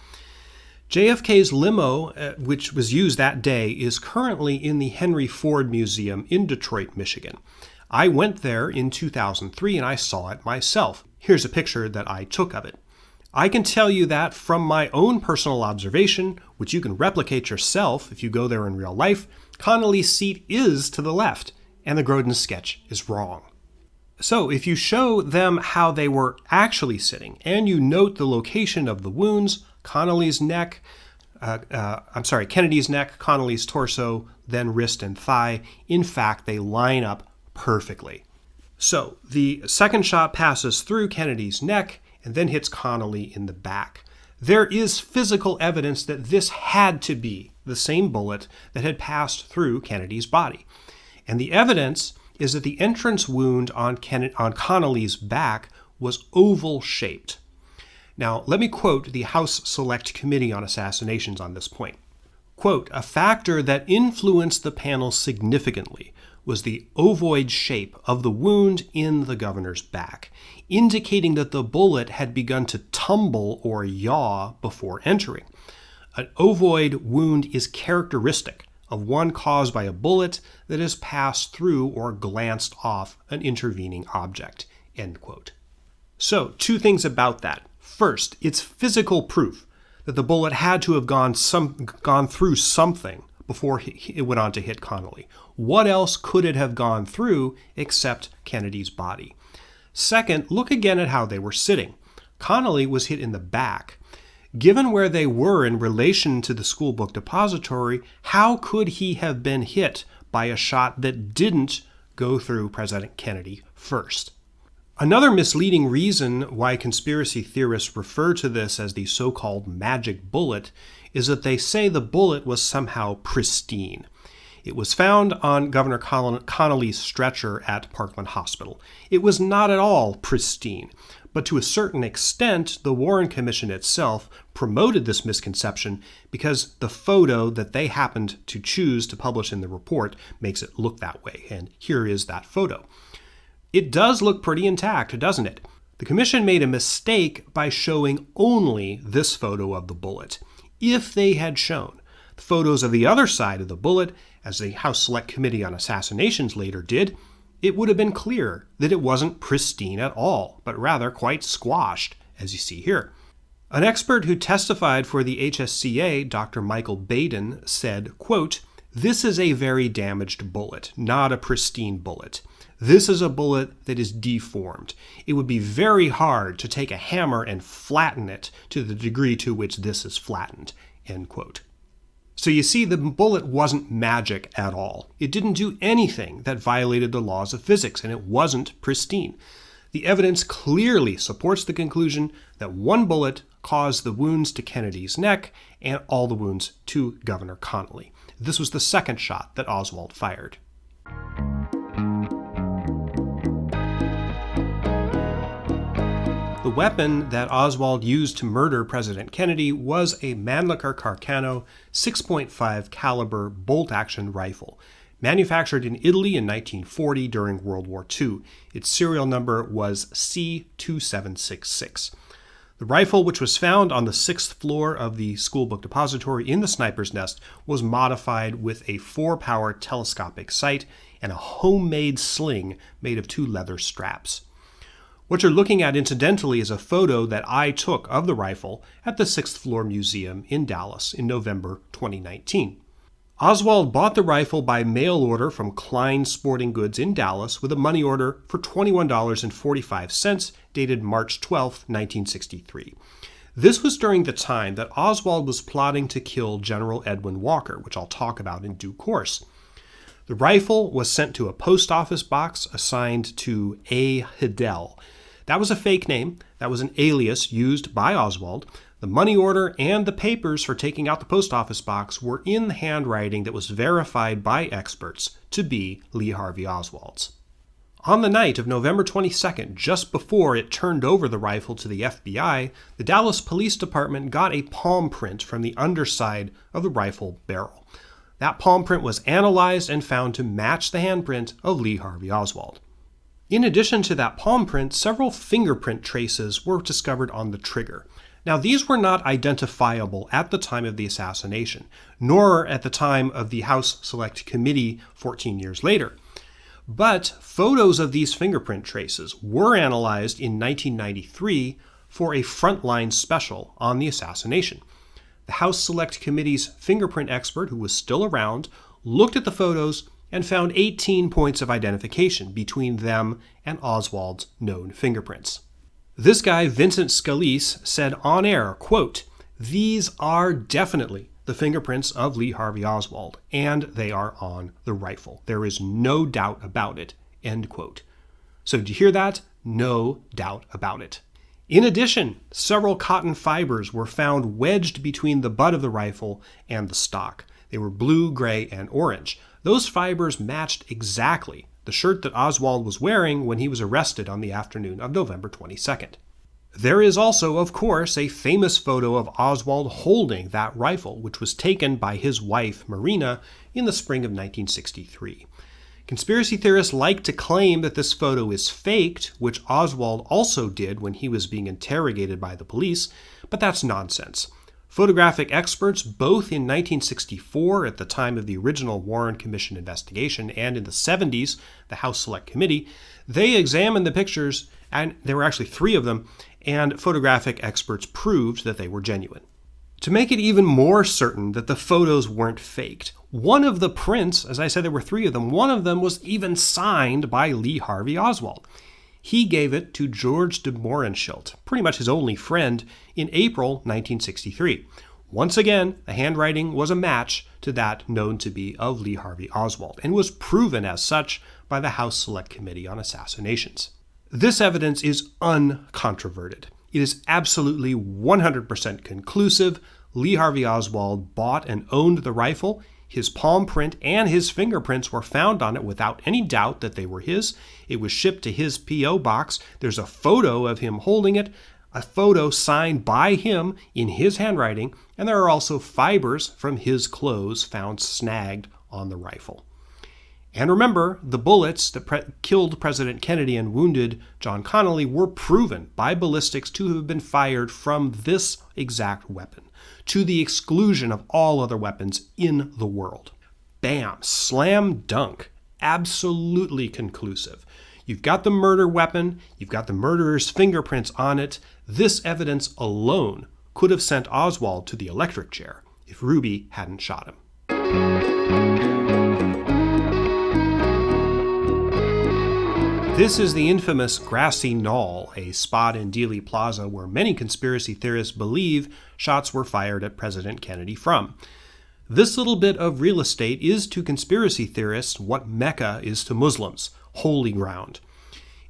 JFK's limo, which was used that day, is currently in the Henry Ford Museum in Detroit, Michigan. I went there in 2003 and I saw it myself. Here's a picture that I took of it. I can tell you that from my own personal observation, which you can replicate yourself if you go there in real life, Connolly's seat is to the left, and the Grodin sketch is wrong. So if you show them how they were actually sitting, and you note the location of the wounds, Kennedy's neck, Connolly's torso, then wrist and thigh, in fact, they line up perfectly. So the second shot passes through Kennedy's neck and then hits Connolly in the back. There is physical evidence that this had to be the same bullet that had passed through Kennedy's body. And the evidence is that the entrance wound on Connolly's back was oval-shaped. Now, let me quote the House Select Committee on Assassinations on this point. Quote, "A factor that influenced the panel significantly was the ovoid shape of the wound in the governor's back, indicating that the bullet had begun to tumble or yaw before entering. An ovoid wound is characteristic of one caused by a bullet that has passed through or glanced off an intervening object." End quote. So, two things about that. First, it's physical proof that the bullet had to have gone through something before it went on to hit Connolly. What else could it have gone through except Kennedy's body? Second, look again at how they were sitting. Connolly was hit in the back. Given where they were in relation to the school book depository, how could he have been hit by a shot that didn't go through President Kennedy first? Another misleading reason why conspiracy theorists refer to this as the so-called magic bullet is that they say the bullet was somehow pristine. It was found on Governor Connolly's stretcher at Parkland Hospital. It was not at all pristine, but to a certain extent, the Warren Commission itself promoted this misconception because the photo that they happened to choose to publish in the report makes it look that way, and here is that photo. It does look pretty intact, doesn't it? The commission made a mistake by showing only this photo of the bullet. If they had shown the photos of the other side of the bullet, as the House Select Committee on Assassinations later did, it would have been clear that it wasn't pristine at all, but rather quite squashed, as you see here. An expert who testified for the HSCA, Dr. Michael Baden, said, quote, "This is a very damaged bullet, not a pristine bullet. This is a bullet that is deformed. It would be very hard to take a hammer and flatten it to the degree to which this is flattened." End quote. So you see, the bullet wasn't magic at all. It didn't do anything that violated the laws of physics, and it wasn't pristine. The evidence clearly supports the conclusion that one bullet caused the wounds to Kennedy's neck and all the wounds to Governor Connolly. This was the second shot that Oswald fired. The weapon that Oswald used to murder President Kennedy was a Mannlicher Carcano 6.5 caliber bolt-action rifle, manufactured in Italy in 1940 during World War II. Its serial number was C2766. The rifle, which was found on the 6th floor of the school book depository in the sniper's nest, was modified with a 4-power telescopic sight and a homemade sling made of 2 leather straps. What you're looking at, incidentally, is a photo that I took of the rifle at the 6th Floor Museum in Dallas in November 2019. Oswald bought the rifle by mail order from Klein Sporting Goods in Dallas with a money order for $21.45, dated March 12, 1963. This was during the time that Oswald was plotting to kill General Edwin Walker, which I'll talk about in due course. The rifle was sent to a post office box assigned to A. Hidell. That was a fake name. That was an alias used by Oswald. The money order and the papers for taking out the post office box were in the handwriting that was verified by experts to be Lee Harvey Oswald's. On the night of November 22nd, just before it turned over the rifle to the FBI, the Dallas Police Department got a palm print from the underside of the rifle barrel. That palm print was analyzed and found to match the handprint of Lee Harvey Oswald. In addition to that palm print, several fingerprint traces were discovered on the trigger. Now, these were not identifiable at the time of the assassination, nor at the time of the House Select Committee 14 years later. But photos of these fingerprint traces were analyzed in 1993 for a Frontline special on the assassination. The House Select Committee's fingerprint expert, who was still around, looked at the photos and found 18 points of identification between them and Oswald's known fingerprints. This guy, Vincent Scalise, said on air, quote, "These are definitely the fingerprints of Lee Harvey Oswald, and they are on the rifle. There is no doubt about it," end quote. So did you hear that? No doubt about it. In addition, several cotton fibers were found wedged between the butt of the rifle and the stock. They were blue, gray, and orange. Those fibers matched exactly the shirt that Oswald was wearing when he was arrested on the afternoon of November 22nd. There is also, of course, a famous photo of Oswald holding that rifle, which was taken by his wife, Marina, in the spring of 1963. Conspiracy theorists like to claim that this photo is faked, which Oswald also did when he was being interrogated by the police, but that's nonsense. Photographic experts, both in 1964 at the time of the original Warren Commission investigation and in the 70s, the House Select Committee, they examined the pictures, and there were actually 3 of them, and photographic experts proved that they were genuine. To make it even more certain that the photos weren't faked, one of the prints, as I said there were 3 of them, one of them was even signed by Lee Harvey Oswald. He gave it to George de Mohrenschildt, pretty much his only friend, in April 1963. Once again, the handwriting was a match to that known to be of Lee Harvey Oswald, and was proven as such by the House Select Committee on Assassinations. This evidence is uncontroverted. It is absolutely 100% conclusive. Lee Harvey Oswald bought and owned the rifle. His palm print and his fingerprints were found on it without any doubt that they were his. It was shipped to his P.O. box. There's a photo of him holding it, a photo signed by him in his handwriting, and there are also fibers from his clothes found snagged on the rifle. And remember, the bullets that killed President Kennedy and wounded John Connally were proven by ballistics to have been fired from this exact weapon, to the exclusion of all other weapons in the world. Bam! Slam dunk. Absolutely conclusive. You've got the murder weapon, you've got the murderer's fingerprints on it. This evidence alone could have sent Oswald to the electric chair if Ruby hadn't shot him. This is the infamous Grassy Knoll, a spot in Dealey Plaza where many conspiracy theorists believe shots were fired at President Kennedy from. This little bit of real estate is to conspiracy theorists what Mecca is to Muslims, holy ground.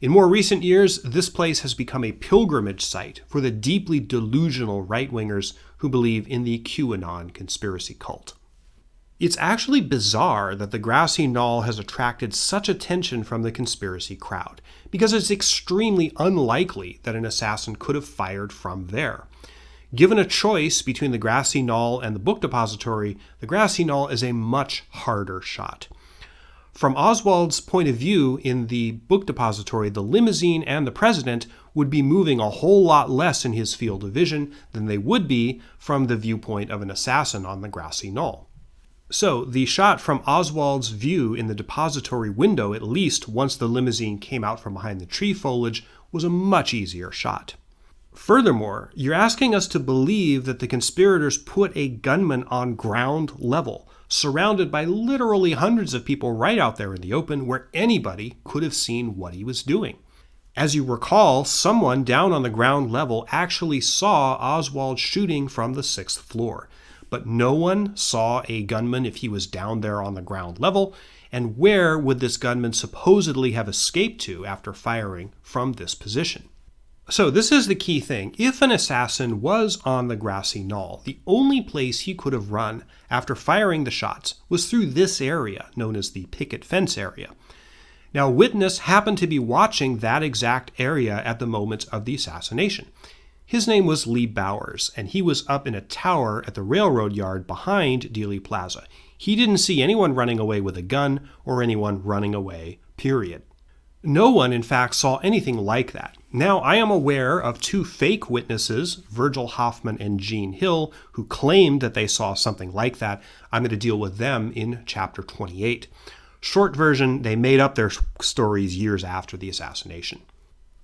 In more recent years, this place has become a pilgrimage site for the deeply delusional right-wingers who believe in the QAnon conspiracy cult. It's actually bizarre that the Grassy Knoll has attracted such attention from the conspiracy crowd, because it's extremely unlikely that an assassin could have fired from there. Given a choice between the Grassy Knoll and the book depository, the Grassy Knoll is a much harder shot. From Oswald's point of view in the book depository, the limousine and the president would be moving a whole lot less in his field of vision than they would be from the viewpoint of an assassin on the Grassy Knoll. So the shot from Oswald's view in the depository window, at least once the limousine came out from behind the tree foliage, was a much easier shot. Furthermore, you're asking us to believe that the conspirators put a gunman on ground level, surrounded by literally hundreds of people right out there in the open where anybody could have seen what he was doing. As you recall, someone down on the ground level actually saw Oswald shooting from the 6th floor. But no one saw a gunman if he was down there on the ground level, and where would this gunman supposedly have escaped to after firing from this position? So this is the key thing. If an assassin was on the Grassy Knoll, the only place he could have run after firing the shots was through this area, known as the picket fence area. Now, a witness happened to be watching that exact area at the moment of the assassination. His name was Lee Bowers, and he was up in a tower at the railroad yard behind Dealey Plaza. He didn't see anyone running away with a gun or anyone running away, period. No one, in fact, saw anything like that. Now, I am aware of two fake witnesses, Virgil Hoffman and Gene Hill, who claimed that they saw something like that. I'm going to deal with them in chapter 28. Short version, they made up their stories years after the assassination.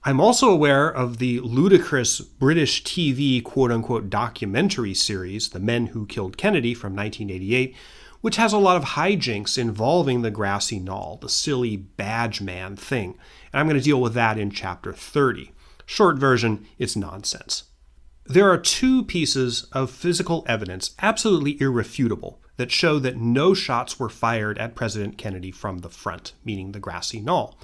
I'm also aware of the ludicrous British TV quote-unquote documentary series, The Men Who Killed Kennedy from 1988, which has a lot of hijinks involving the Grassy Knoll, the silly badge man thing. And I'm going to deal with that in chapter 30. Short version, it's nonsense. There are two pieces of physical evidence, absolutely irrefutable, that show that no shots were fired at President Kennedy from the front, meaning the Grassy Knoll.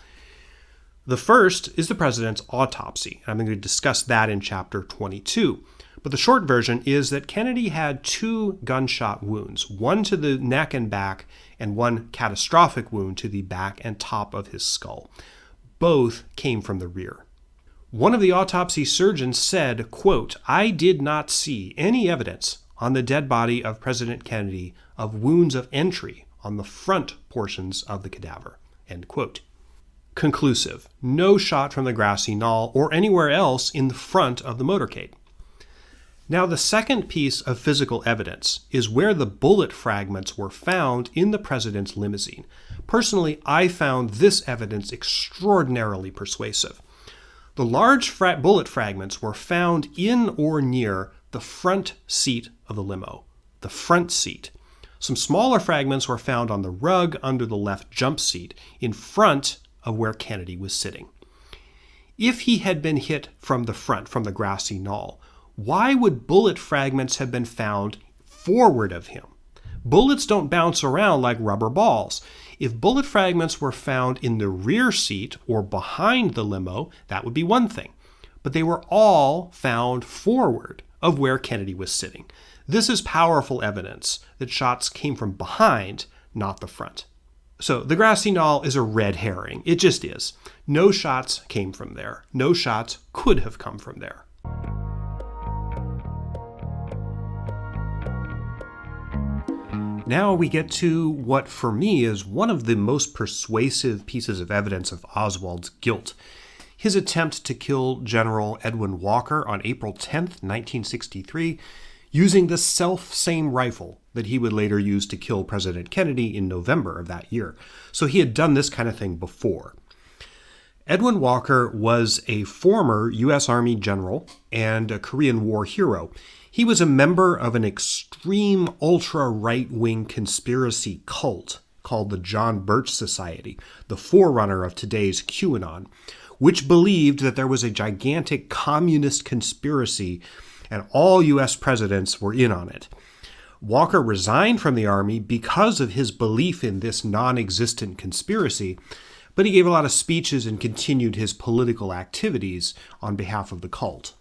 The first is the president's autopsy. I'm going to discuss that in chapter 22. But the short version is that Kennedy had two gunshot wounds, one to the neck and back, and one catastrophic wound to the back and top of his skull. Both came from the rear. One of the autopsy surgeons said, quote, "I did not see any evidence on the dead body of President Kennedy of wounds of entry on the front portions of the cadaver," end quote. Conclusive. No shot from the Grassy Knoll or anywhere else in the front of the motorcade. Now, the second piece of physical evidence is where the bullet fragments were found in the president's limousine. Personally, I found this evidence extraordinarily persuasive. The large bullet fragments were found in or near the front seat of the limo, the front seat. Some smaller fragments were found on the rug under the left jump seat in front of where Kennedy was sitting. If he had been hit from the front, from the Grassy Knoll, why would bullet fragments have been found forward of him? Bullets don't bounce around like rubber balls. If bullet fragments were found in the rear seat or behind the limo, that would be one thing. But they were all found forward of where Kennedy was sitting. This is powerful evidence that shots came from behind, not the front. So the Grassy Knoll is a red herring. It just is. No shots came from there. No shots could have come from there. Now we get to what, for me, is one of the most persuasive pieces of evidence of Oswald's guilt. His attempt to kill General Edwin Walker on April 10th, 1963, using the self-same rifle that he would later use to kill President Kennedy in November of that year. So he had done this kind of thing before. Edwin Walker was a former U.S. Army general and a Korean War hero. He was a member of an extreme ultra-right-wing conspiracy cult called the John Birch Society, the forerunner of today's QAnon, which believed that there was a gigantic communist conspiracy and all U.S. presidents were in on it. Walker resigned from the Army because of his belief in this non-existent conspiracy, but he gave a lot of speeches and continued his political activities on behalf of the cult.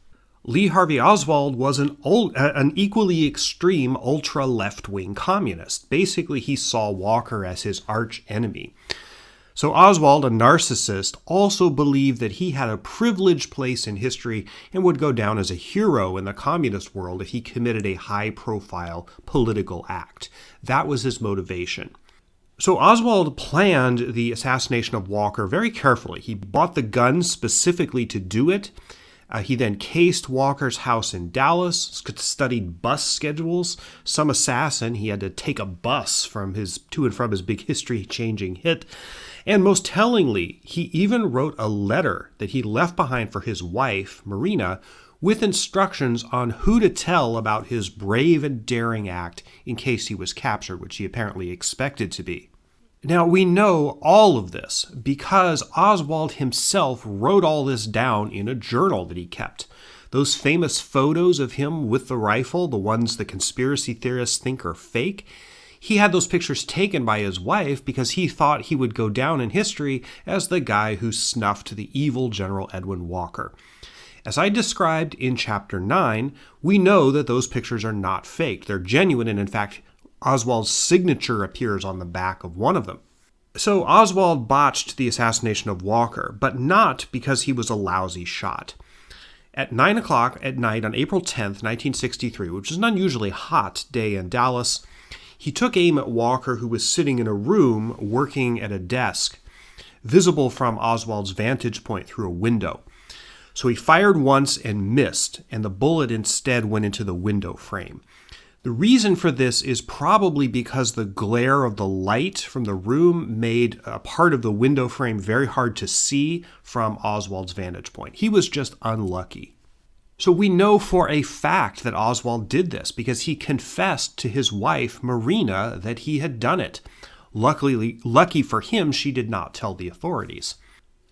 Lee Harvey Oswald was an equally extreme ultra-left-wing communist. Basically, he saw Walker as his arch enemy. So Oswald, a narcissist, also believed that he had a privileged place in history and would go down as a hero in the communist world if he committed a high-profile political act. That was his motivation. So Oswald planned the assassination of Walker very carefully. He bought the gun specifically to do it. He then cased Walker's house in Dallas, studied bus schedules. Some assassin, he had to take a bus to and from his big history-changing hit. And most tellingly, he even wrote a letter that he left behind for his wife, Marina, with instructions on who to tell about his brave and daring act in case he was captured, which he apparently expected to be. Now, we know all of this because Oswald himself wrote all this down in a journal that he kept. Those famous photos of him with the rifle, the ones the conspiracy theorists think are fake, he had those pictures taken by his wife because he thought he would go down in history as the guy who snuffed the evil General Edwin Walker. As I described in Chapter 9, we know that those pictures are not fake. They're genuine, and in fact, Oswald's signature appears on the back of one of them. So Oswald botched the assassination of Walker, but not because he was a lousy shot. At 9 o'clock at night on April 10th, 1963, which is an unusually hot day in Dallas, he took aim at Walker, who was sitting in a room working at a desk. visible from Oswald's vantage point through a window. So he fired once and missed, and the bullet instead went into the window frame. The reason for this is probably because the glare of the light from the room made a part of the window frame very hard to see from Oswald's vantage point. He was just unlucky. So we know for a fact that Oswald did this because he confessed to his wife, Marina, that he had done it. Lucky for him, she did not tell the authorities.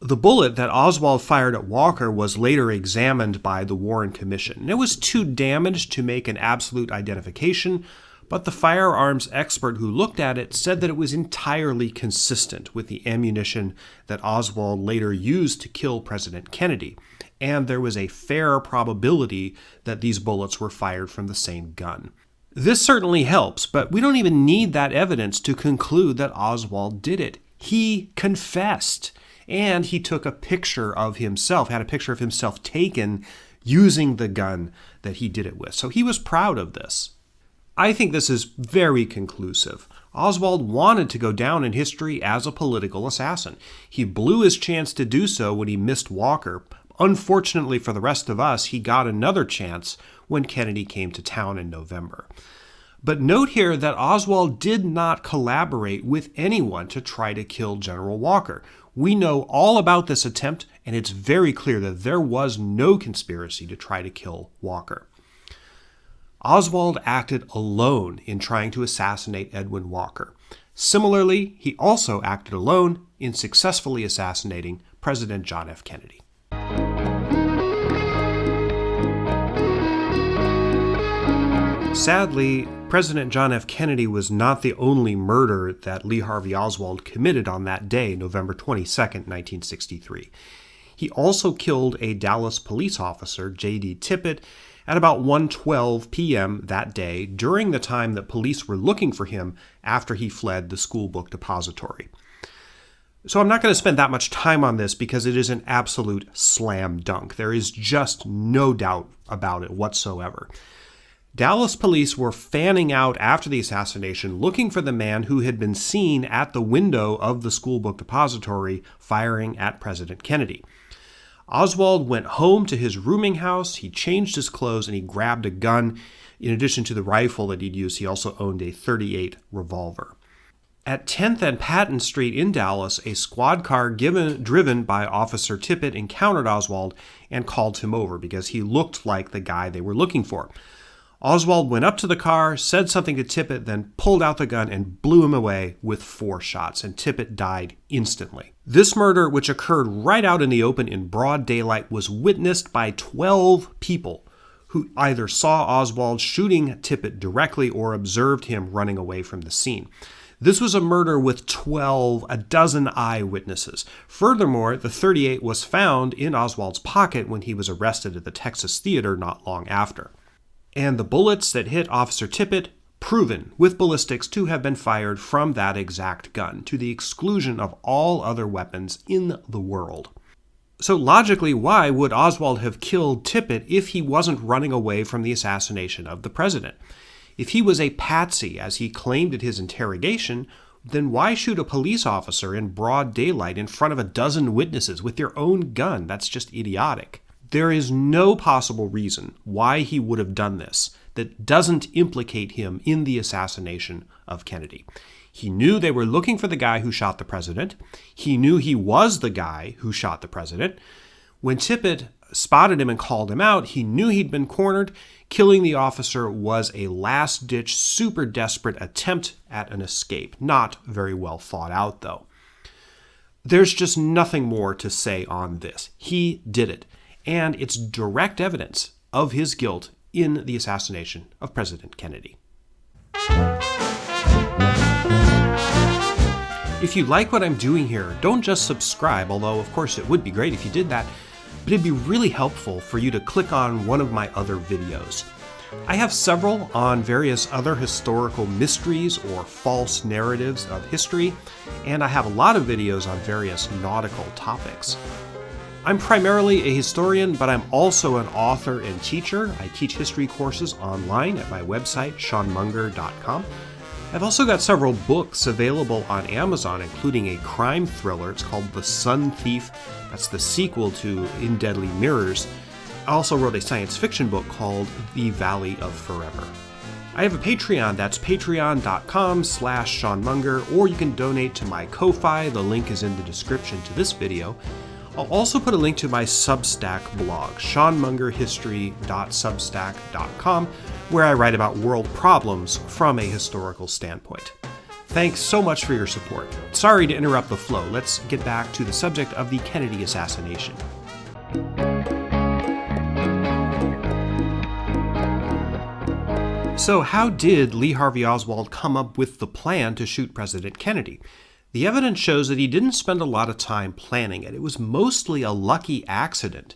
The bullet that Oswald fired at Walker was later examined by the Warren Commission. It was too damaged to make an absolute identification, but the firearms expert who looked at it said that it was entirely consistent with the ammunition that Oswald later used to kill President Kennedy, and there was a fair probability that these bullets were fired from the same gun. This certainly helps, but we don't even need that evidence to conclude that Oswald did it. He confessed. And he took a picture of himself, had a picture of himself taken using the gun that he did it with. So he was proud of this. I think this is very conclusive. Oswald wanted to go down in history as a political assassin. He blew his chance to do so when he missed Walker. Unfortunately for the rest of us, he got another chance when Kennedy came to town in November. But note here that Oswald did not collaborate with anyone to try to kill General Walker. We know all about this attempt, and it's very clear that there was no conspiracy to try to kill Walker. Oswald acted alone in trying to assassinate Edwin Walker. Similarly, he also acted alone in successfully assassinating President John F. Kennedy. Sadly, President John F. Kennedy was not the only murder that Lee Harvey Oswald committed on that day, November 22, 1963. He also killed a Dallas police officer, J.D. Tippit, at about 1:12 p.m. that day, during the time that police were looking for him after he fled the school book depository. So I'm not going to spend that much time on this because it is an absolute slam dunk. There is just no doubt about it whatsoever. Dallas police were fanning out after the assassination, looking for the man who had been seen at the window of the school book depository firing at President Kennedy. Oswald went home to his rooming house, he changed his clothes, and he grabbed a gun. In addition to the rifle that he'd used, he also owned a .38 revolver. At 10th and Patton Street in Dallas, a squad car driven by Officer Tippit encountered Oswald and called him over because he looked like the guy they were looking for. Oswald went up to the car, said something to Tippit, then pulled out the gun and blew him away with 4 shots, and Tippit died instantly. This murder, which occurred right out in the open in broad daylight, was witnessed by 12 people who either saw Oswald shooting Tippit directly or observed him running away from the scene. This was a murder with a dozen eyewitnesses. Furthermore, the .38 was found in Oswald's pocket when he was arrested at the Texas Theater not long after. And the bullets that hit Officer Tippit, proven with ballistics to have been fired from that exact gun, to the exclusion of all other weapons in the world. So logically, why would Oswald have killed Tippit if he wasn't running away from the assassination of the president? If he was a patsy, as he claimed at his interrogation, then why shoot a police officer in broad daylight in front of a dozen witnesses with your own gun? That's just idiotic. There is no possible reason why he would have done this that doesn't implicate him in the assassination of Kennedy. He knew they were looking for the guy who shot the president. He knew he was the guy who shot the president. When Tippit spotted him and called him out, he knew he'd been cornered. Killing the officer was a last-ditch, super desperate attempt at an escape. Not very well thought out, though. There's just nothing more to say on this. He did it. And it's direct evidence of his guilt in the assassination of President Kennedy. If you like what I'm doing here, don't just subscribe, although of course it would be great if you did that, but it'd be really helpful for you to click on one of my other videos. I have several on various other historical mysteries or false narratives of history, and I have a lot of videos on various nautical topics. I'm primarily a historian, but I'm also an author and teacher. I teach history courses online at my website, seanmunger.com. I've also got several books available on Amazon, including a crime thriller. It's called The Sun Thief. That's the sequel to In Deadly Mirrors. I also wrote a science fiction book called The Valley of Forever. I have a Patreon. That's patreon.com/Sean Munger, or you can donate to my Ko-Fi. The link is in the description to this video. I'll also put a link to my Substack blog, seanmungerhistory.substack.com, where I write about world problems from a historical standpoint. Thanks so much for your support. Sorry to interrupt the flow. Let's get back to the subject of the Kennedy assassination. So how did Lee Harvey Oswald come up with the plan to shoot President Kennedy? The evidence shows that he didn't spend a lot of time planning it. It was mostly a lucky accident,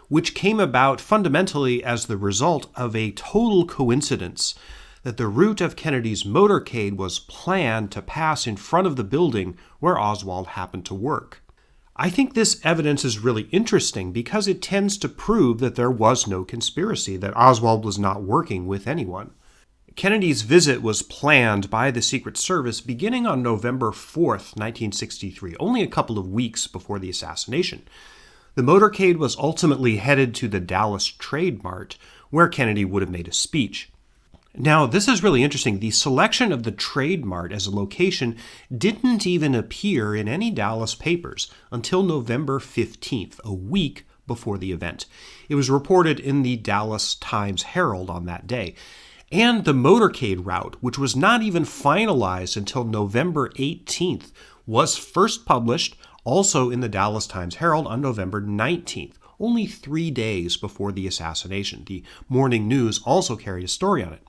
which came about fundamentally as the result of a total coincidence that the route of Kennedy's motorcade was planned to pass in front of the building where Oswald happened to work. I think this evidence is really interesting because it tends to prove that there was no conspiracy, that Oswald was not working with anyone. Kennedy's visit was planned by the Secret Service beginning on November 4th, 1963, only a couple of weeks before the assassination. The motorcade was ultimately headed to the Dallas Trade Mart, where Kennedy would have made a speech. Now, this is really interesting. The selection of the Trade Mart as a location didn't even appear in any Dallas papers until November 15th, a week before the event. It was reported in the Dallas Times-Herald on that day. And the motorcade route, which was not even finalized until November 18th, was first published also in the Dallas Times-Herald on November 19th, only 3 days before the assassination. The Morning News also carried a story on it.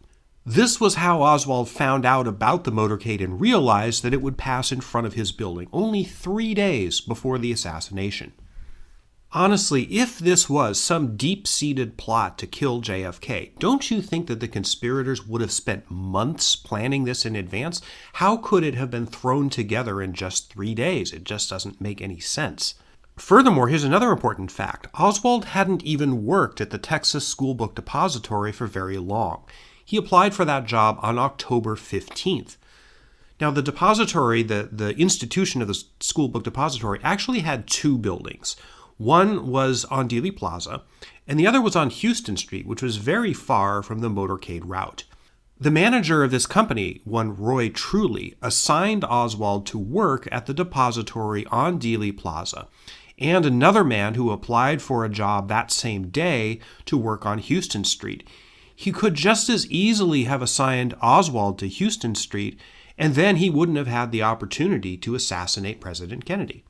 This was how Oswald found out about the motorcade and realized that it would pass in front of his building, only 3 days before the assassination. Honestly, if this was some deep-seated plot to kill JFK, don't you think that the conspirators would have spent months planning this in advance? How could it have been thrown together in just 3 days? It just doesn't make any sense. Furthermore, here's another important fact. Oswald hadn't even worked at the Texas School Book Depository for very long. He applied for that job on October 15th. Now, the depository, the institution of the School Book Depository, actually had 2 buildings. One was on Dealey Plaza, and the other was on Houston Street, which was very far from the motorcade route. The manager of this company, one Roy Truly, assigned Oswald to work at the depository on Dealey Plaza, and another man who applied for a job that same day to work on Houston Street. He could just as easily have assigned Oswald to Houston Street, and then he wouldn't have had the opportunity to assassinate President Kennedy.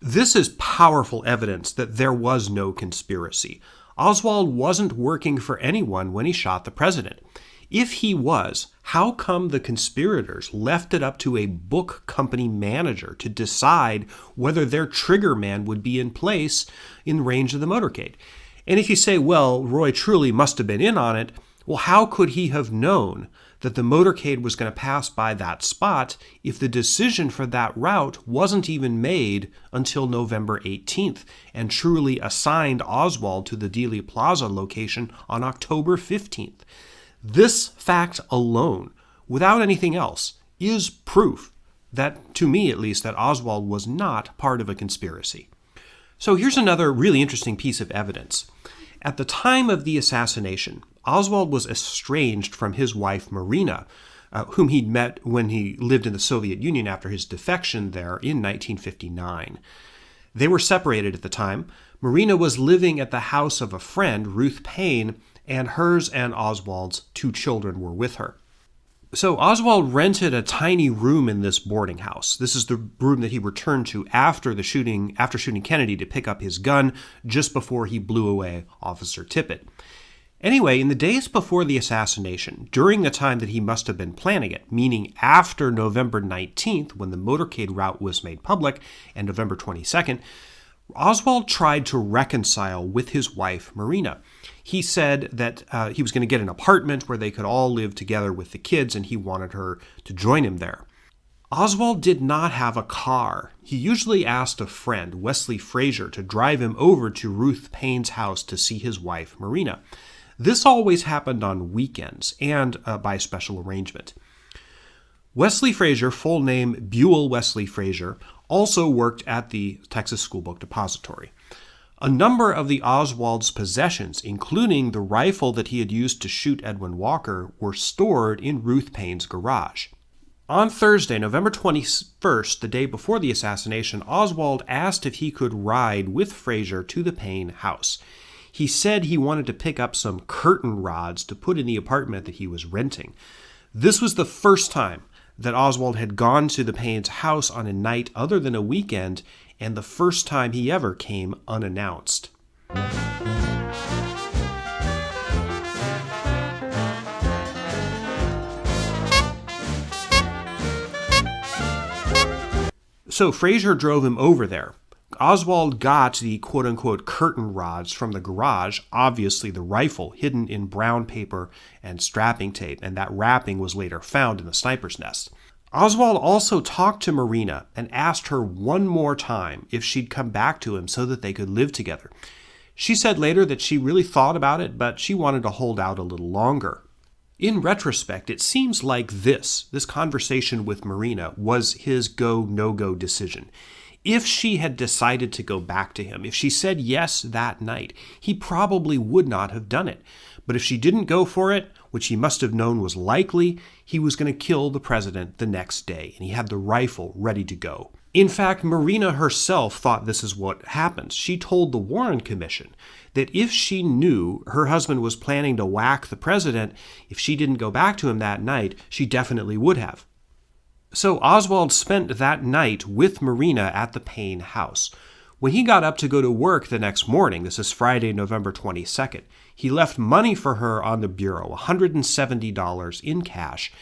This is powerful evidence that there was no conspiracy. Oswald wasn't working for anyone when he shot the president. If he was, how come the conspirators left it up to a book company manager to decide whether their trigger man would be in place in range of the motorcade? And if you say, well, Roy Truly must have been in on it, well, how could he have known that the motorcade was going to pass by that spot if the decision for that route wasn't even made until November 18th and Truly assigned Oswald to the Dealey Plaza location on October 15th? This fact alone, without anything else, is proof that, to me at least, that Oswald was not part of a conspiracy. So here's another really interesting piece of evidence. At the time of the assassination, Oswald was estranged from his wife Marina, whom he'd met when he lived in the Soviet Union after his defection there in 1959. They were separated at the time. Marina was living at the house of a friend, Ruth Payne, and hers and Oswald's 2 children were with her. So Oswald rented a tiny room in this boarding house. This is the room that he returned to after shooting Kennedy to pick up his gun just before he blew away Officer Tippit. Anyway, in the days before the assassination, during the time that he must have been planning it, meaning after November 19th, when the motorcade route was made public, and November 22nd, Oswald tried to reconcile with his wife, Marina. He said that he was going to get an apartment where they could all live together with the kids, and he wanted her to join him there. Oswald did not have a car. He usually asked a friend, Wesley Frazier, to drive him over to Ruth Payne's house to see his wife, Marina. This always happened on weekends and by special arrangement. Wesley Frazier, full name Buell Wesley Frazier, also worked at the Texas School Book Depository. A number of the Oswald's possessions, including the rifle that he had used to shoot Edwin Walker, were stored in Ruth Payne's garage. On Thursday, November 21st, the day before the assassination, Oswald asked if he could ride with Frazier to the Payne house. He said he wanted to pick up some curtain rods to put in the apartment that he was renting. This was the first time that Oswald had gone to the Payne's house on a night other than a weekend, and the first time he ever came unannounced. So Frazier drove him over there. Oswald got the quote-unquote curtain rods from the garage, obviously the rifle hidden in brown paper and strapping tape, and that wrapping was later found in the sniper's nest. Oswald also talked to Marina and asked her one more time if she'd come back to him so that they could live together. She said later that she really thought about it, but she wanted to hold out a little longer. In retrospect, it seems like this conversation with Marina was his go, no-go decision. If she had decided to go back to him, if she said yes that night, he probably would not have done it. But if she didn't go for it, which he must have known was likely, he was going to kill the president the next day, and he had the rifle ready to go. In fact, Marina herself thought this is what happened. She told the Warren Commission that if she knew her husband was planning to whack the president, if she didn't go back to him that night, she definitely would have. So Oswald spent that night with Marina at the Payne house. When he got up to go to work the next morning, this is Friday, November 22nd, he left money for her on the bureau, $170 in cash,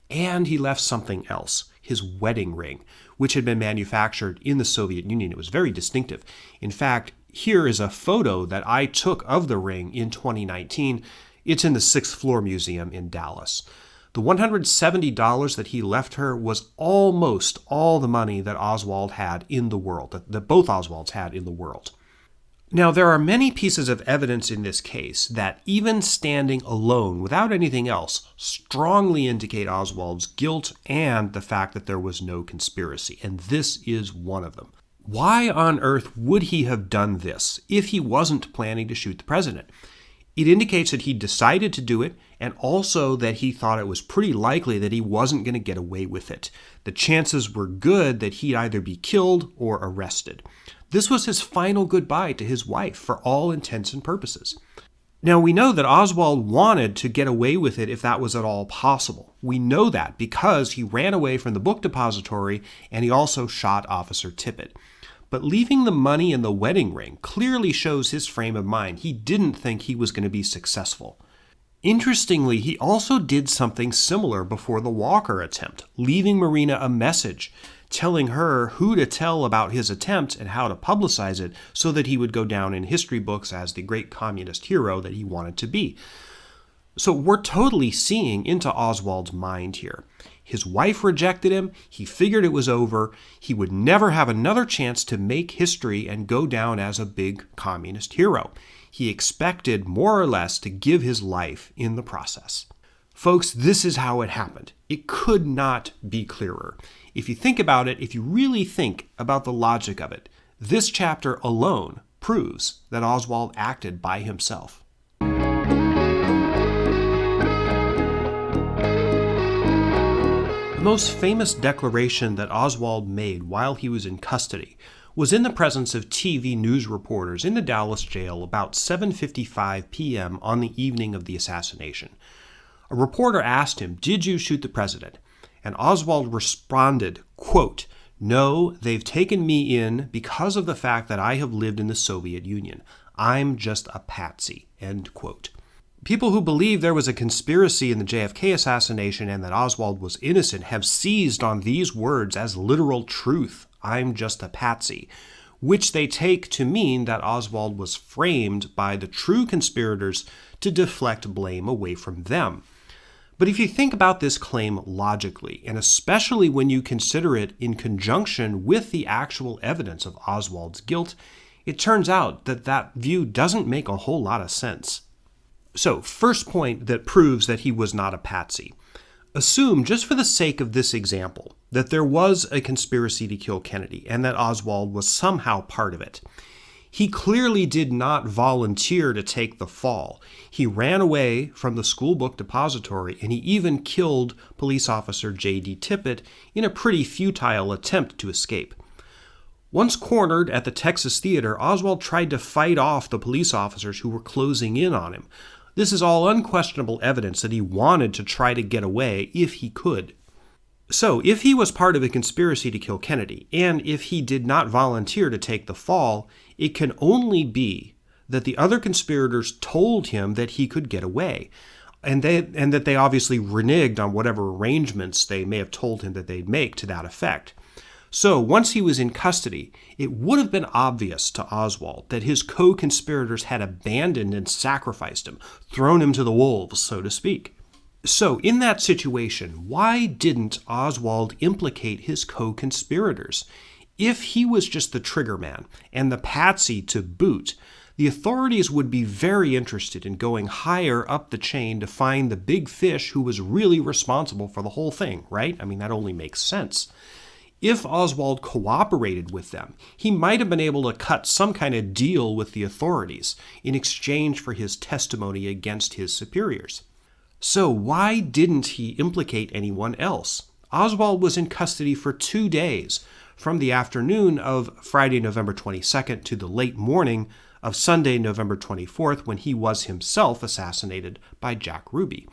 and he left something else, his wedding ring, which had been manufactured in the Soviet Union. It was very distinctive. In fact, here is a photo that I took of the ring in 2019. It's in the 6th Floor Museum in Dallas. The $170 that he left her was almost all the money that Oswald had in the world, that both Oswalds had in the world. Now, there are many pieces of evidence in this case that, even standing alone without anything else, strongly indicate Oswald's guilt and the fact that there was no conspiracy, and this is one of them. Why on earth would he have done this if he wasn't planning to shoot the president? It indicates that he decided to do it, and also that he thought it was pretty likely that he wasn't going to get away with it. The chances were good that he'd either be killed or arrested. This was his final goodbye to his wife for all intents and purposes. Now, we know that Oswald wanted to get away with it if that was at all possible. We know that because he ran away from the book depository and he also shot Officer Tippit. But leaving the money and the wedding ring clearly shows his frame of mind. He didn't think he was going to be successful. Interestingly, he also did something similar before the Walker attempt, leaving Marina a message telling her who to tell about his attempt and how to publicize it so that he would go down in history books as the great communist hero that he wanted to be. So we're totally seeing into Oswald's mind here. His wife rejected him. He figured it was over. He would never have another chance to make history and go down as a big communist hero. He expected more or less to give his life in the process. Folks, this is how it happened. It could not be clearer. If you think about it, if you really think about the logic of it, this chapter alone proves that Oswald acted by himself. The most famous declaration that Oswald made while he was in custody was in the presence of TV news reporters in the Dallas jail about 7:55 p.m. on the evening of the assassination. A reporter asked him, "Did you shoot the president?" And Oswald responded, quote, "No, they've taken me in because of the fact that I have lived in the Soviet Union. I'm just a patsy," end quote. People who believe there was a conspiracy in the JFK assassination and that Oswald was innocent have seized on these words as literal truth, "I'm just a patsy," which they take to mean that Oswald was framed by the true conspirators to deflect blame away from them. But if you think about this claim logically, and especially when you consider it in conjunction with the actual evidence of Oswald's guilt, it turns out that that view doesn't make a whole lot of sense. So, first point that proves that he was not a patsy. Assume, just for the sake of this example, that there was a conspiracy to kill Kennedy and that Oswald was somehow part of it. He clearly did not volunteer to take the fall. He ran away from the school book depository, and he even killed police officer J.D. Tippit in a pretty futile attempt to escape. Once cornered at the Texas Theater, Oswald tried to fight off the police officers who were closing in on him. This is all unquestionable evidence that he wanted to try to get away if he could. So, if he was part of a conspiracy to kill Kennedy, and if he did not volunteer to take the fall, it can only be that the other conspirators told him that he could get away, and that they obviously reneged on whatever arrangements they may have told him that they'd make to that effect. So, once he was in custody, it would have been obvious to Oswald that his co-conspirators had abandoned and sacrificed him, thrown him to the wolves, so to speak. So, in that situation, why didn't Oswald implicate his co-conspirators? If he was just the trigger man, and the Patsy to boot, the authorities would be very interested in going higher up the chain to find the big fish who was really responsible for the whole thing, right? I mean, that only makes sense. If Oswald cooperated with them, he might have been able to cut some kind of deal with the authorities in exchange for his testimony against his superiors. So why didn't he implicate anyone else? Oswald was in custody for 2 days, from the afternoon of Friday, November 22nd to the late morning of Sunday, November 24th, when he was himself assassinated by Jack Ruby.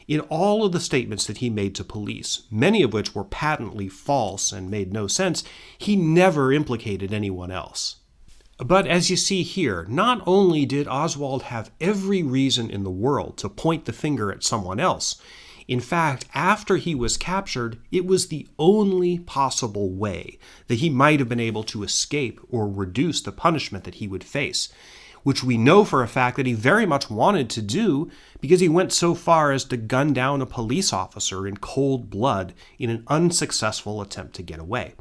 In all of the statements that he made to police, many of which were patently false and made no sense, he never implicated anyone else. But as you see here, not only did Oswald have every reason in the world to point the finger at someone else, in fact, after he was captured, it was the only possible way that he might have been able to escape or reduce the punishment that he would face, which we know for a fact that he very much wanted to do because he went so far as to gun down a police officer in cold blood in an unsuccessful attempt to get away.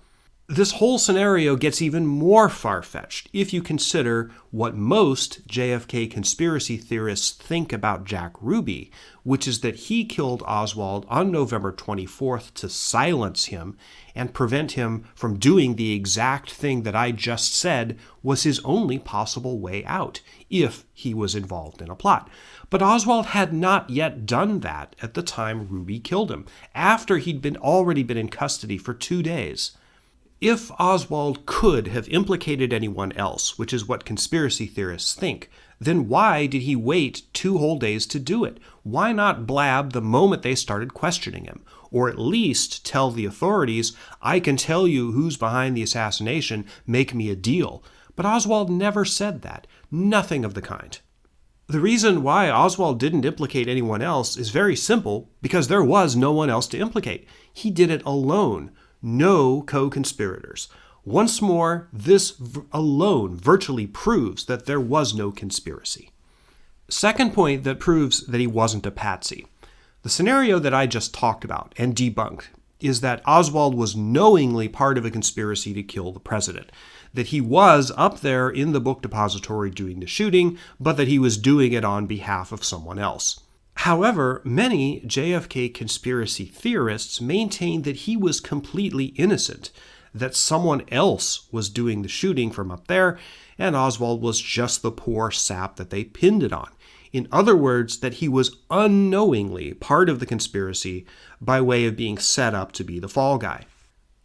This whole scenario gets even more far-fetched if you consider what most JFK conspiracy theorists think about Jack Ruby, which is that he killed Oswald on November 24th to silence him and prevent him from doing the exact thing that I just said was his only possible way out, if he was involved in a plot. But Oswald had not yet done that at the time Ruby killed him, after he'd already been in custody for 2 days. If Oswald could have implicated anyone else, which is what conspiracy theorists think, then why did he wait 2 whole days to do it? Why not blab the moment they started questioning him? Or at least tell the authorities, I can tell you who's behind the assassination, make me a deal. But Oswald never said that. Nothing of the kind. The reason why Oswald didn't implicate anyone else is very simple, because there was no one else to implicate. He did it alone. No co-conspirators. Once more, this alone virtually proves that there was no conspiracy. Second point that proves that he wasn't a patsy. The scenario that I just talked about and debunked is that Oswald was knowingly part of a conspiracy to kill the president, that he was up there in the book depository doing the shooting, but that he was doing it on behalf of someone else. However, many JFK conspiracy theorists maintain that he was completely innocent, that someone else was doing the shooting from up there, and Oswald was just the poor sap that they pinned it on. In other words, that he was unknowingly part of the conspiracy by way of being set up to be the fall guy.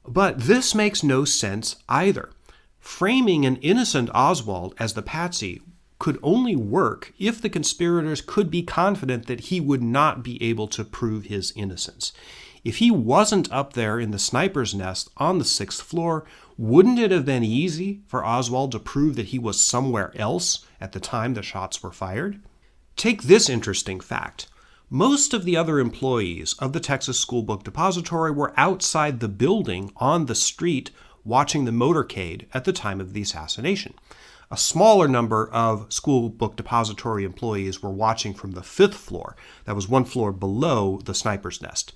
But this makes no sense either. Framing an innocent Oswald as the patsy could only work if the conspirators could be confident that he would not be able to prove his innocence. If he wasn't up there in the sniper's nest on the 6th floor, wouldn't it have been easy for Oswald to prove that he was somewhere else at the time the shots were fired? Take this interesting fact. Most of the other employees of the Texas School Book Depository were outside the building on the street watching the motorcade at the time of the assassination. A smaller number of School Book Depository employees were watching from the 5th floor. That was 1 floor below the sniper's nest.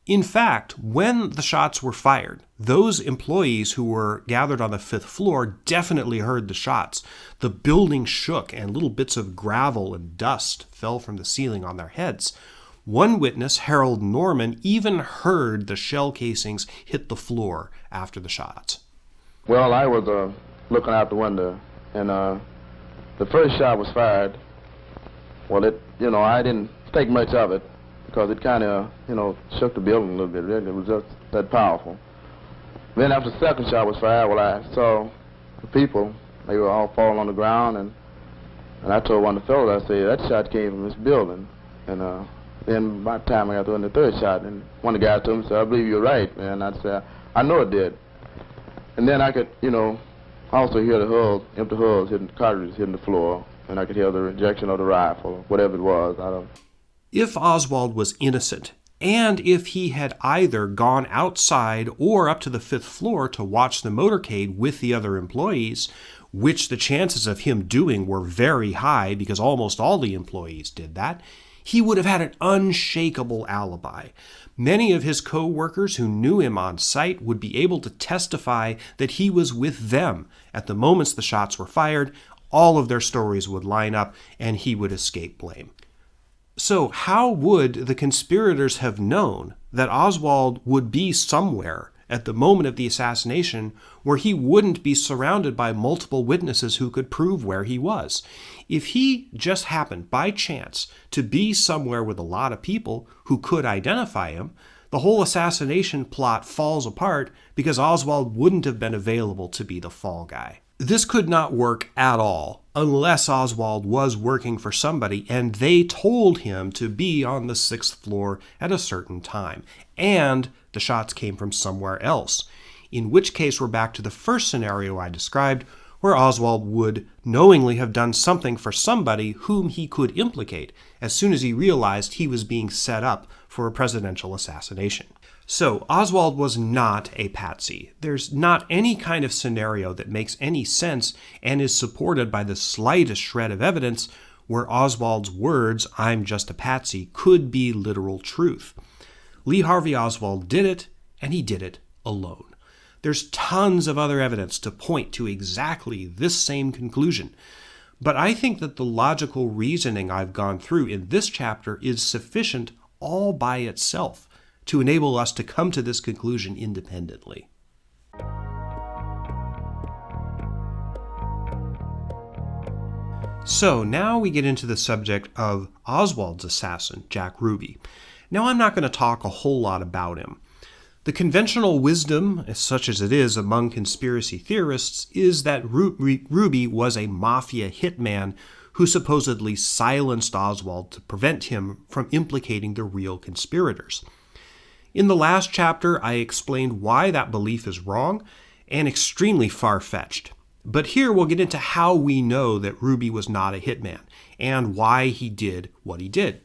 In fact, when the shots were fired, those employees who were gathered on the 5th floor definitely heard the shots. The building shook and little bits of gravel and dust fell from the ceiling on their heads. One witness, Harold Norman, even heard the shell casings hit the floor after the shots. Well, I was looking out the window, and the first shot was fired. Well, I didn't think much of it because it kind of, shook the building a little bit. Really. It was just that powerful. Then after the second shot was fired, well, I saw the people. They were all falling on the ground, and I told one of the fellows, I said, that shot came from this building. And then by the time I got through in the third shot, and one of the guys told me, said, I believe you're right, man. I said, I know it did. And then I could, also hear the hulls, empty hulls, cartridges hitting the floor, and I could hear the rejection of the rifle, whatever it was. If Oswald was innocent, and if he had either gone outside or up to the 5th floor to watch the motorcade with the other employees, which the chances of him doing were very high because almost all the employees did that, he would have had an unshakable alibi. Many of his co-workers who knew him on site would be able to testify that he was with them at the moments the shots were fired. All of their stories would line up and he would escape blame. So how would the conspirators have known that Oswald would be somewhere at the moment of the assassination where he wouldn't be surrounded by multiple witnesses who could prove where he was? If he just happened by chance to be somewhere with a lot of people who could identify him, the whole assassination plot falls apart because Oswald wouldn't have been available to be the fall guy. This could not work at all unless Oswald was working for somebody and they told him to be on the 6th floor at a certain time, and the shots came from somewhere else, in which case we're back to the first scenario I described, where Oswald would knowingly have done something for somebody whom he could implicate as soon as he realized he was being set up for a presidential assassination. So Oswald was not a patsy. There's not any kind of scenario that makes any sense and is supported by the slightest shred of evidence where Oswald's words, "I'm just a patsy," could be literal truth. Lee Harvey Oswald did it, and he did it alone. There's tons of other evidence to point to exactly this same conclusion. But I think that the logical reasoning I've gone through in this chapter is sufficient all by itself to enable us to come to this conclusion independently. So now we get into the subject of Oswald's assassin, Jack Ruby. Now I'm not going to talk a whole lot about him. The conventional wisdom, such as it is among conspiracy theorists, is that Ruby was a Mafia hitman who supposedly silenced Oswald to prevent him from implicating the real conspirators. In the last chapter, I explained why that belief is wrong and extremely far-fetched. But here we'll get into how we know that Ruby was not a hitman and why he did what he did.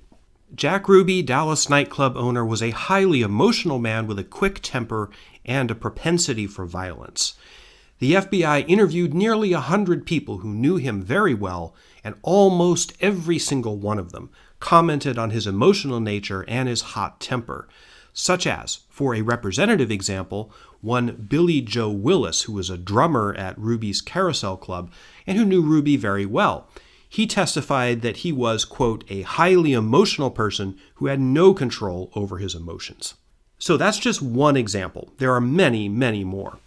Jack Ruby, Dallas nightclub owner, was a highly emotional man with a quick temper and a propensity for violence. The FBI interviewed nearly 100 people who knew him very well, and almost every single one of them commented on his emotional nature and his hot temper, such as, for a representative example, one Billy Joe Willis, who was a drummer at Ruby's Carousel Club and who knew Ruby very well. He testified that he was, quote, a highly emotional person who had no control over his emotions. So that's just one example. There are many, many more.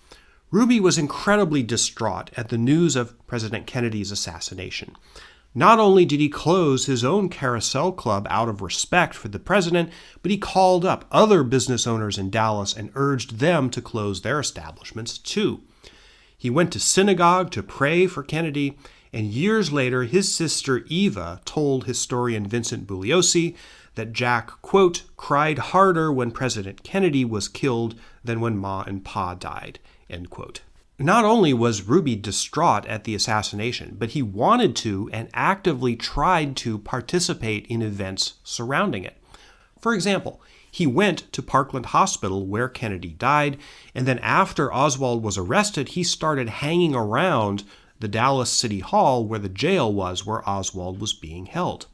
Ruby was incredibly distraught at the news of President Kennedy's assassination. Not only did he close his own Carousel Club out of respect for the president, but he called up other business owners in Dallas and urged them to close their establishments too. He went to synagogue to pray for Kennedy, and years later his sister Eva told historian Vincent Bugliosi that Jack, quote, cried harder when President Kennedy was killed than when Ma and Pa died, end quote. Not only was Ruby distraught at the assassination, but he wanted to and actively tried to participate in events surrounding it. For example, he went to Parkland Hospital where Kennedy died, and then after Oswald was arrested, he started hanging around the Dallas City Hall where the jail was where Oswald was being held.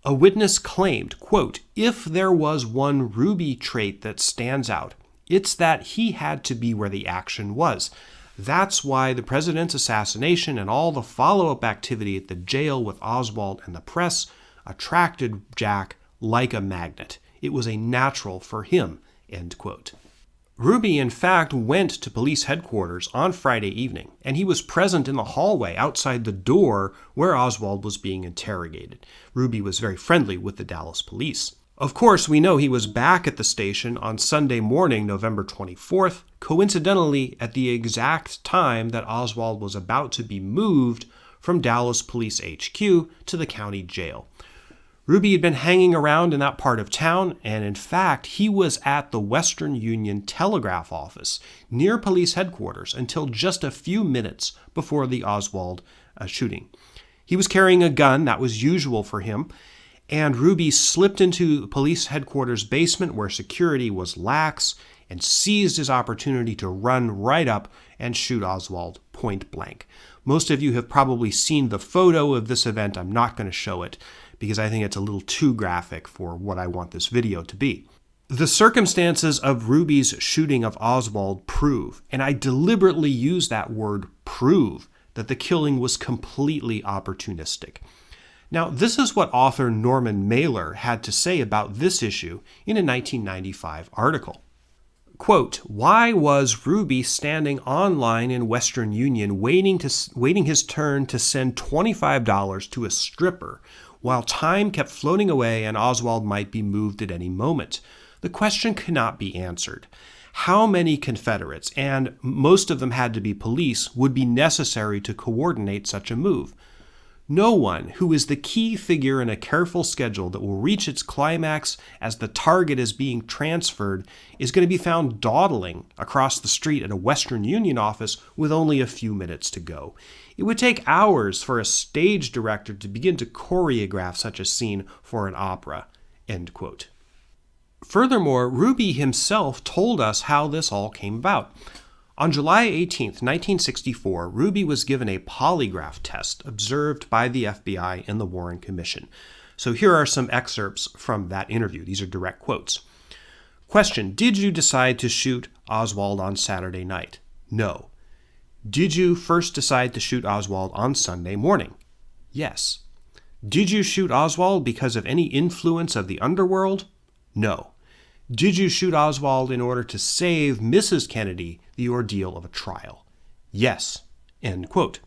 A witness claimed, quote, if there was one Ruby trait that stands out, it's that he had to be where the action was. That's why the president's assassination and all the follow-up activity at the jail with Oswald and the press attracted Jack like a magnet. It was a natural for him, end quote. Ruby, in fact, went to police headquarters on Friday evening, and he was present in the hallway outside the door where Oswald was being interrogated. Ruby was very friendly with the Dallas police. Of course, we know he was back at the station on Sunday morning, November 24th, coincidentally at the exact time that Oswald was about to be moved from Dallas Police HQ to the county jail. Ruby had been hanging around in that part of town, and in fact, he was at the Western Union Telegraph office near police headquarters until just a few minutes before the Oswald shooting. He was carrying a gun, that was usual for him, and Ruby slipped into police headquarters basement where security was lax and seized his opportunity to run right up and shoot Oswald point blank. Most of you have probably seen the photo of this event. I'm not going to show it because I think it's a little too graphic for what I want this video to be. The circumstances of Ruby's shooting of Oswald prove, and I deliberately use that word prove, that the killing was completely opportunistic. Now, this is what author Norman Mailer had to say about this issue in a 1995 article. Quote, "Why was Ruby standing online in Western Union waiting his turn to send $25 to a stripper while time kept floating away and Oswald might be moved at any moment? The question cannot be answered. How many Confederates, and most of them had to be police, would be necessary to coordinate such a move? No one who is the key figure in a careful schedule that will reach its climax as the target is being transferred is going to be found dawdling across the street at a Western Union office with only a few minutes to go. It would take hours for a stage director to begin to choreograph such a scene for an opera." End quote. Furthermore, Ruby himself told us how this all came about. On July 18, 1964, Ruby was given a polygraph test observed by the FBI and the Warren Commission. So here are some excerpts from that interview. These are direct quotes. Question: Did you decide to shoot Oswald on Saturday night? No. Did you first decide to shoot Oswald on Sunday morning? Yes. Did you shoot Oswald because of any influence of the underworld? No. Did you shoot Oswald in order to save Mrs. Kennedy the ordeal of a trial? Yes. End quote.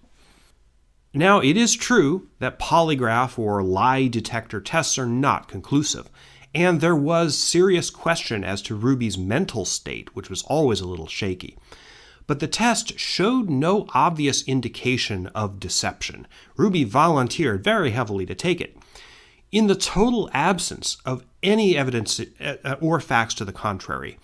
Now, it is true that polygraph or lie detector tests are not conclusive, and there was serious question as to Ruby's mental state, which was always a little shaky. But the test showed no obvious indication of deception. Ruby volunteered very heavily to take it. In the total absence of any evidence or facts to the contrary,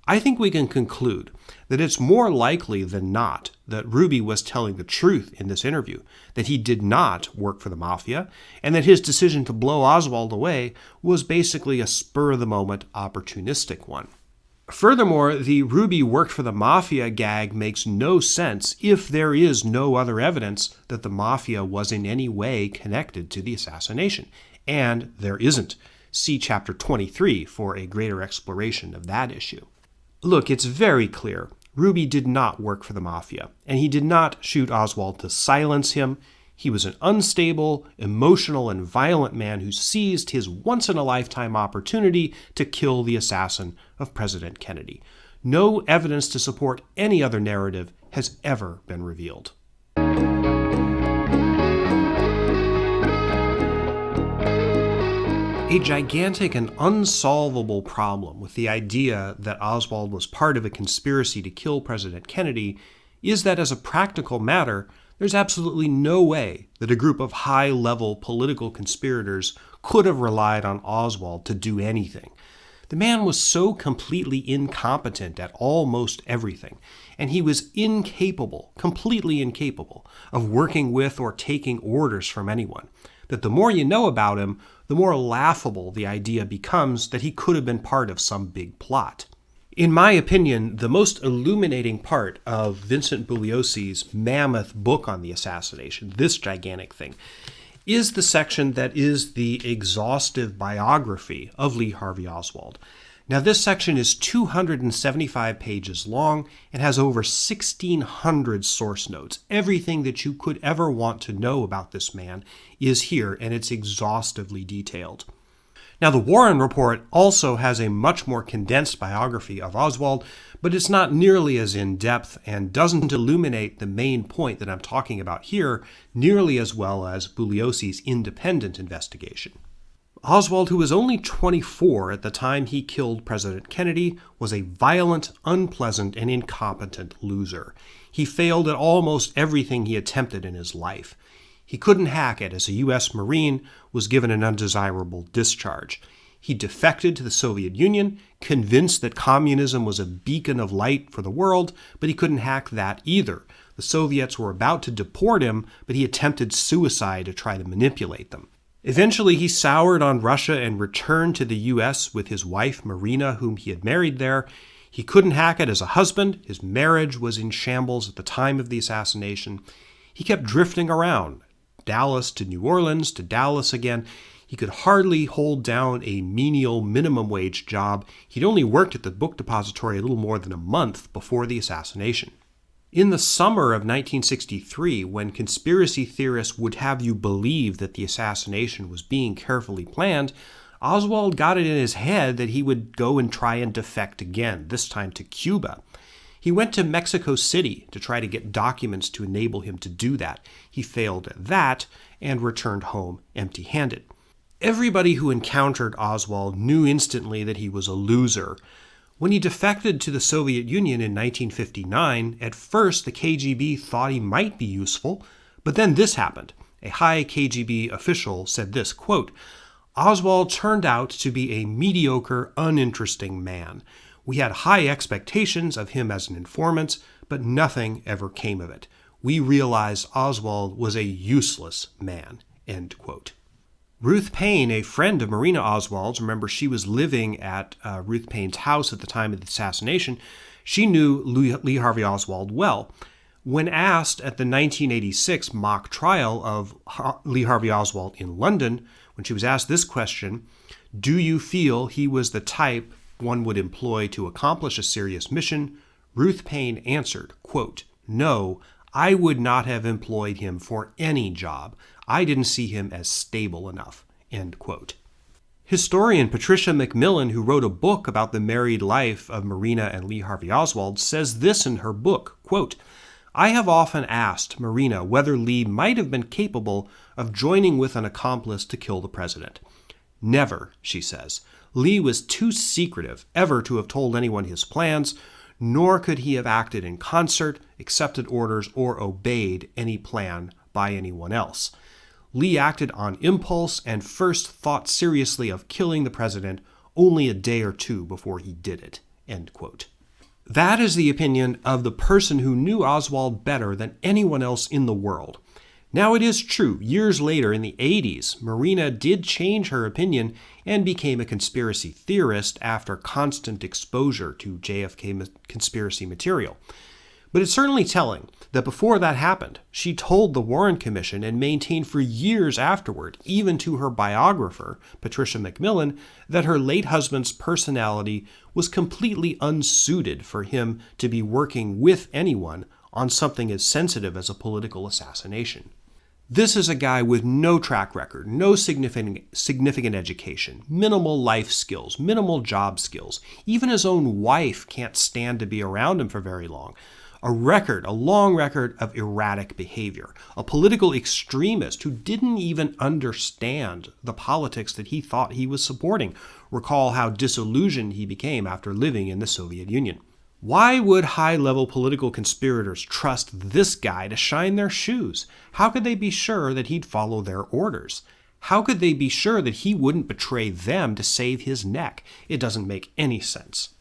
I think we can conclude that it's more likely than not that Ruby was telling the truth in this interview, that he did not work for the Mafia, and that his decision to blow Oswald away was basically a spur-of-the-moment opportunistic one. Furthermore, the Ruby worked for the Mafia gag makes no sense if there is no other evidence that the Mafia was in any way connected to the assassination. And there isn't. See Chapter 23 for a greater exploration of that issue. Look, it's very clear. Ruby did not work for the Mafia, and he did not shoot Oswald to silence him. He was an unstable, emotional, and violent man who seized his once-in-a-lifetime opportunity to kill the assassin of President Kennedy. No evidence to support any other narrative has ever been revealed. A gigantic and unsolvable problem with the idea that Oswald was part of a conspiracy to kill President Kennedy is that, as a practical matter, there's absolutely no way that a group of high-level political conspirators could have relied on Oswald to do anything. The man was so completely incompetent at almost everything, and he was incapable, completely incapable, of working with or taking orders from anyone, that the more you know about him, the more laughable the idea becomes that he could have been part of some big plot. In my opinion, the most illuminating part of Vincent Bugliosi's mammoth book on the assassination, this gigantic thing, is the section that is the exhaustive biography of Lee Harvey Oswald. Now, this section is 275 pages long and has over 1,600 source notes. Everything that you could ever want to know about this man is here, and it's exhaustively detailed. Now, the Warren Report also has a much more condensed biography of Oswald, but it's not nearly as in-depth and doesn't illuminate the main point that I'm talking about here nearly as well as Bugliosi's independent investigation. Oswald, who was only 24 at the time he killed President Kennedy, was a violent, unpleasant, and incompetent loser. He failed at almost everything he attempted in his life. He couldn't hack it as a U.S. Marine, was given an undesirable discharge. He defected to the Soviet Union, convinced that communism was a beacon of light for the world, but he couldn't hack that either. The Soviets were about to deport him, but he attempted suicide to try to manipulate them. Eventually, he soured on Russia and returned to the U.S. with his wife, Marina, whom he had married there. He couldn't hack it as a husband. His marriage was in shambles at the time of the assassination. He kept drifting around, Dallas to New Orleans to Dallas again. He could hardly hold down a menial minimum wage job. He'd only worked at the book depository a little more than a month before the assassination. In the summer of 1963, when conspiracy theorists would have you believe that the assassination was being carefully planned, Oswald got it in his head that he would go and try and defect again, this time to Cuba. He went to Mexico City to try to get documents to enable him to do that. He failed at that and returned home empty-handed. Everybody who encountered Oswald knew instantly that he was a loser. When he defected to the Soviet Union in 1959, at first the KGB thought he might be useful, but then this happened. A high KGB official said this, quote, "Oswald turned out to be a mediocre, uninteresting man. We had high expectations of him as an informant, but nothing ever came of it. We realized Oswald was a useless man," end quote. Ruth Paine, a friend of Marina Oswald's, remember she was living at Ruth Paine's house at the time of the assassination, she knew Lee Harvey Oswald well. When asked at the 1986 mock trial of Lee Harvey Oswald in London, when she was asked this question, "Do you feel he was the type one would employ to accomplish a serious mission?" Ruth Paine answered, quote, "No, I would not have employed him for any job. I didn't see him as stable enough," end quote. Historian Patricia McMillan, who wrote a book about the married life of Marina and Lee Harvey Oswald, says this in her book, quote, "I have often asked Marina whether Lee might have been capable of joining with an accomplice to kill the president. Never," she says. "Lee was too secretive ever to have told anyone his plans, nor could he have acted in concert, accepted orders, or obeyed any plan by anyone else. Lee acted on impulse and first thought seriously of killing the president only a day or two before he did it," end quote. That is the opinion of the person who knew Oswald better than anyone else in the world. Now, it is true, years later in the 80s, Marina did change her opinion and became a conspiracy theorist after constant exposure to JFK conspiracy material. But it's certainly telling that before that happened, she told the Warren Commission and maintained for years afterward, even to her biographer, Patricia McMillan, that her late husband's personality was completely unsuited for him to be working with anyone on something as sensitive as a political assassination. This is a guy with no track record, no significant education, minimal life skills, minimal job skills. Even his own wife can't stand to be around him for very long. A long record of erratic behavior. A political extremist who didn't even understand the politics that he thought he was supporting. Recall how disillusioned he became after living in the Soviet Union. Why would high-level political conspirators trust this guy to shine their shoes? How could they be sure that he'd follow their orders? How could they be sure that he wouldn't betray them to save his neck? It doesn't make any sense.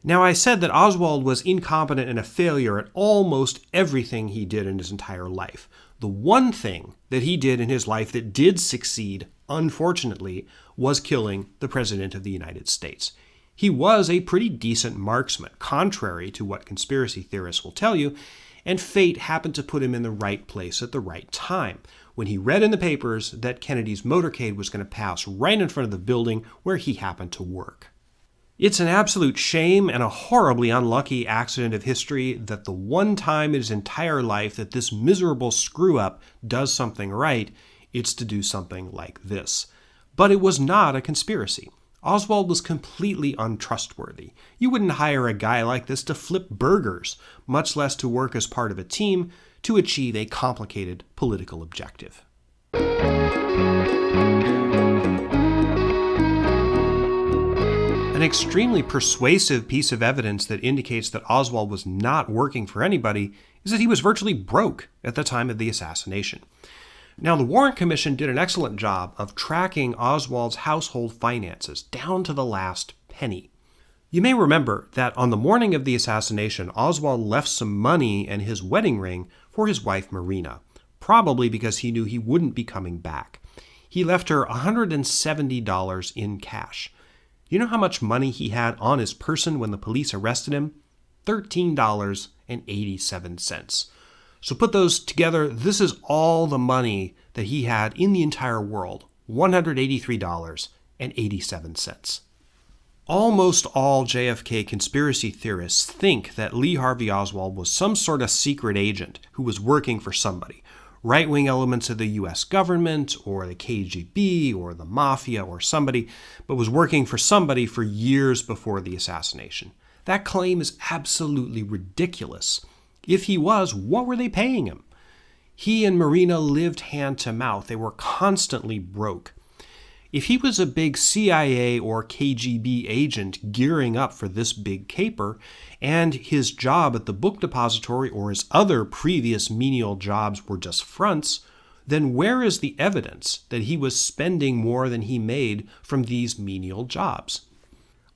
Now, I said that Oswald was incompetent and a failure at almost everything he did in his entire life. The one thing that he did in his life that did succeed, unfortunately, was killing the President of the United States. He was a pretty decent marksman, contrary to what conspiracy theorists will tell you, and fate happened to put him in the right place at the right time, when he read in the papers that Kennedy's motorcade was going to pass right in front of the building where he happened to work. It's an absolute shame and a horribly unlucky accident of history that the one time in his entire life that this miserable screw-up does something right, it's to do something like this. But it was not a conspiracy. Oswald was completely untrustworthy. You wouldn't hire a guy like this to flip burgers, much less to work as part of a team to achieve a complicated political objective. An extremely persuasive piece of evidence that indicates that Oswald was not working for anybody is that he was virtually broke at the time of the assassination. Now, the Warren Commission did an excellent job of tracking Oswald's household finances down to the last penny. You may remember that on the morning of the assassination, Oswald left some money and his wedding ring for his wife Marina, probably because he knew he wouldn't be coming back. He left her $170 in cash. You know how much money he had on his person when the police arrested him? $13.87. So put those together, this is all the money that he had in the entire world, $183.87. Almost all JFK conspiracy theorists think that Lee Harvey Oswald was some sort of secret agent who was working for somebody. Right-wing elements of the U.S. government, or the KGB, or the Mafia, or somebody, but was working for somebody for years before the assassination. That claim is absolutely ridiculous. If he was, what were they paying him? He and Marina lived hand to mouth. They were constantly broke. If he was a big CIA or KGB agent gearing up for this big caper, and his job at the book depository or his other previous menial jobs were just fronts, then where is the evidence that he was spending more than he made from these menial jobs?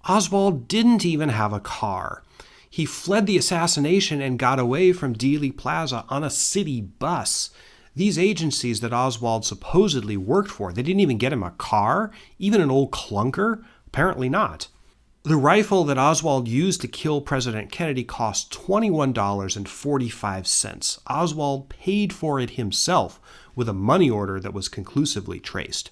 Oswald didn't even have a car. He fled the assassination and got away from Dealey Plaza on a city bus. These agencies that Oswald supposedly worked for, they didn't even get him a car, even an old clunker? Apparently not. The rifle that Oswald used to kill President Kennedy cost $21.45. Oswald paid for it himself with a money order that was conclusively traced.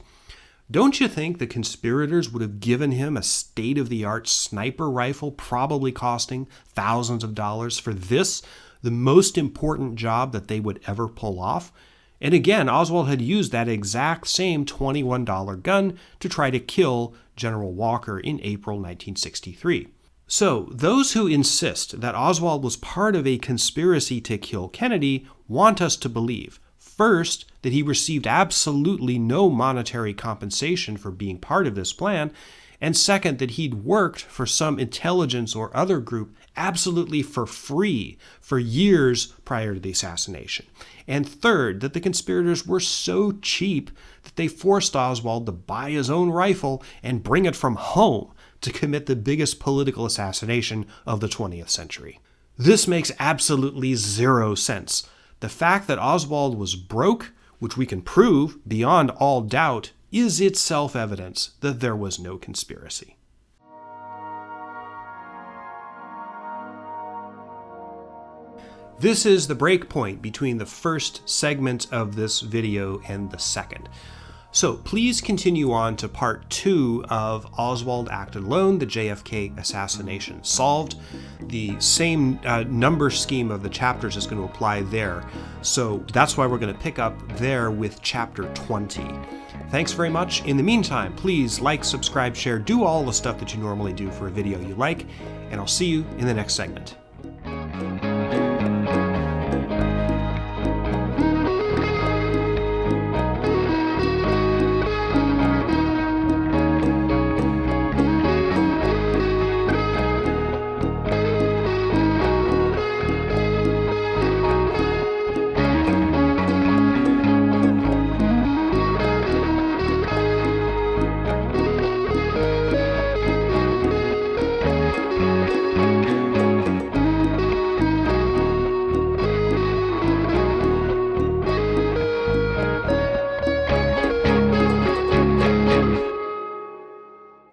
Don't you think the conspirators would have given him a state-of-the-art sniper rifle, probably costing thousands of dollars, for this, the most important job that they would ever pull off? And again, Oswald had used that exact same $21 gun to try to kill General Walker in April 1963. So, those who insist that Oswald was part of a conspiracy to kill Kennedy want us to believe, first, that he received absolutely no monetary compensation for being part of this plan, and second, that he'd worked for some intelligence or other group absolutely for free for years prior to the assassination. And third, that the conspirators were so cheap that they forced Oswald to buy his own rifle and bring it from home to commit the biggest political assassination of the 20th century. This makes absolutely zero sense. The fact that Oswald was broke, which we can prove beyond all doubt, is itself evidence that there was no conspiracy. This is the break point between the first segment of this video and the second. So please continue on to part 2 of Oswald Acted Alone, the JFK Assassination Solved. The same number scheme of the chapters is going to apply there. So that's why we're going to pick up there with chapter 20. Thanks very much. In the meantime, please like, subscribe, share, do all the stuff that you normally do for a video you like, and I'll see you in the next segment.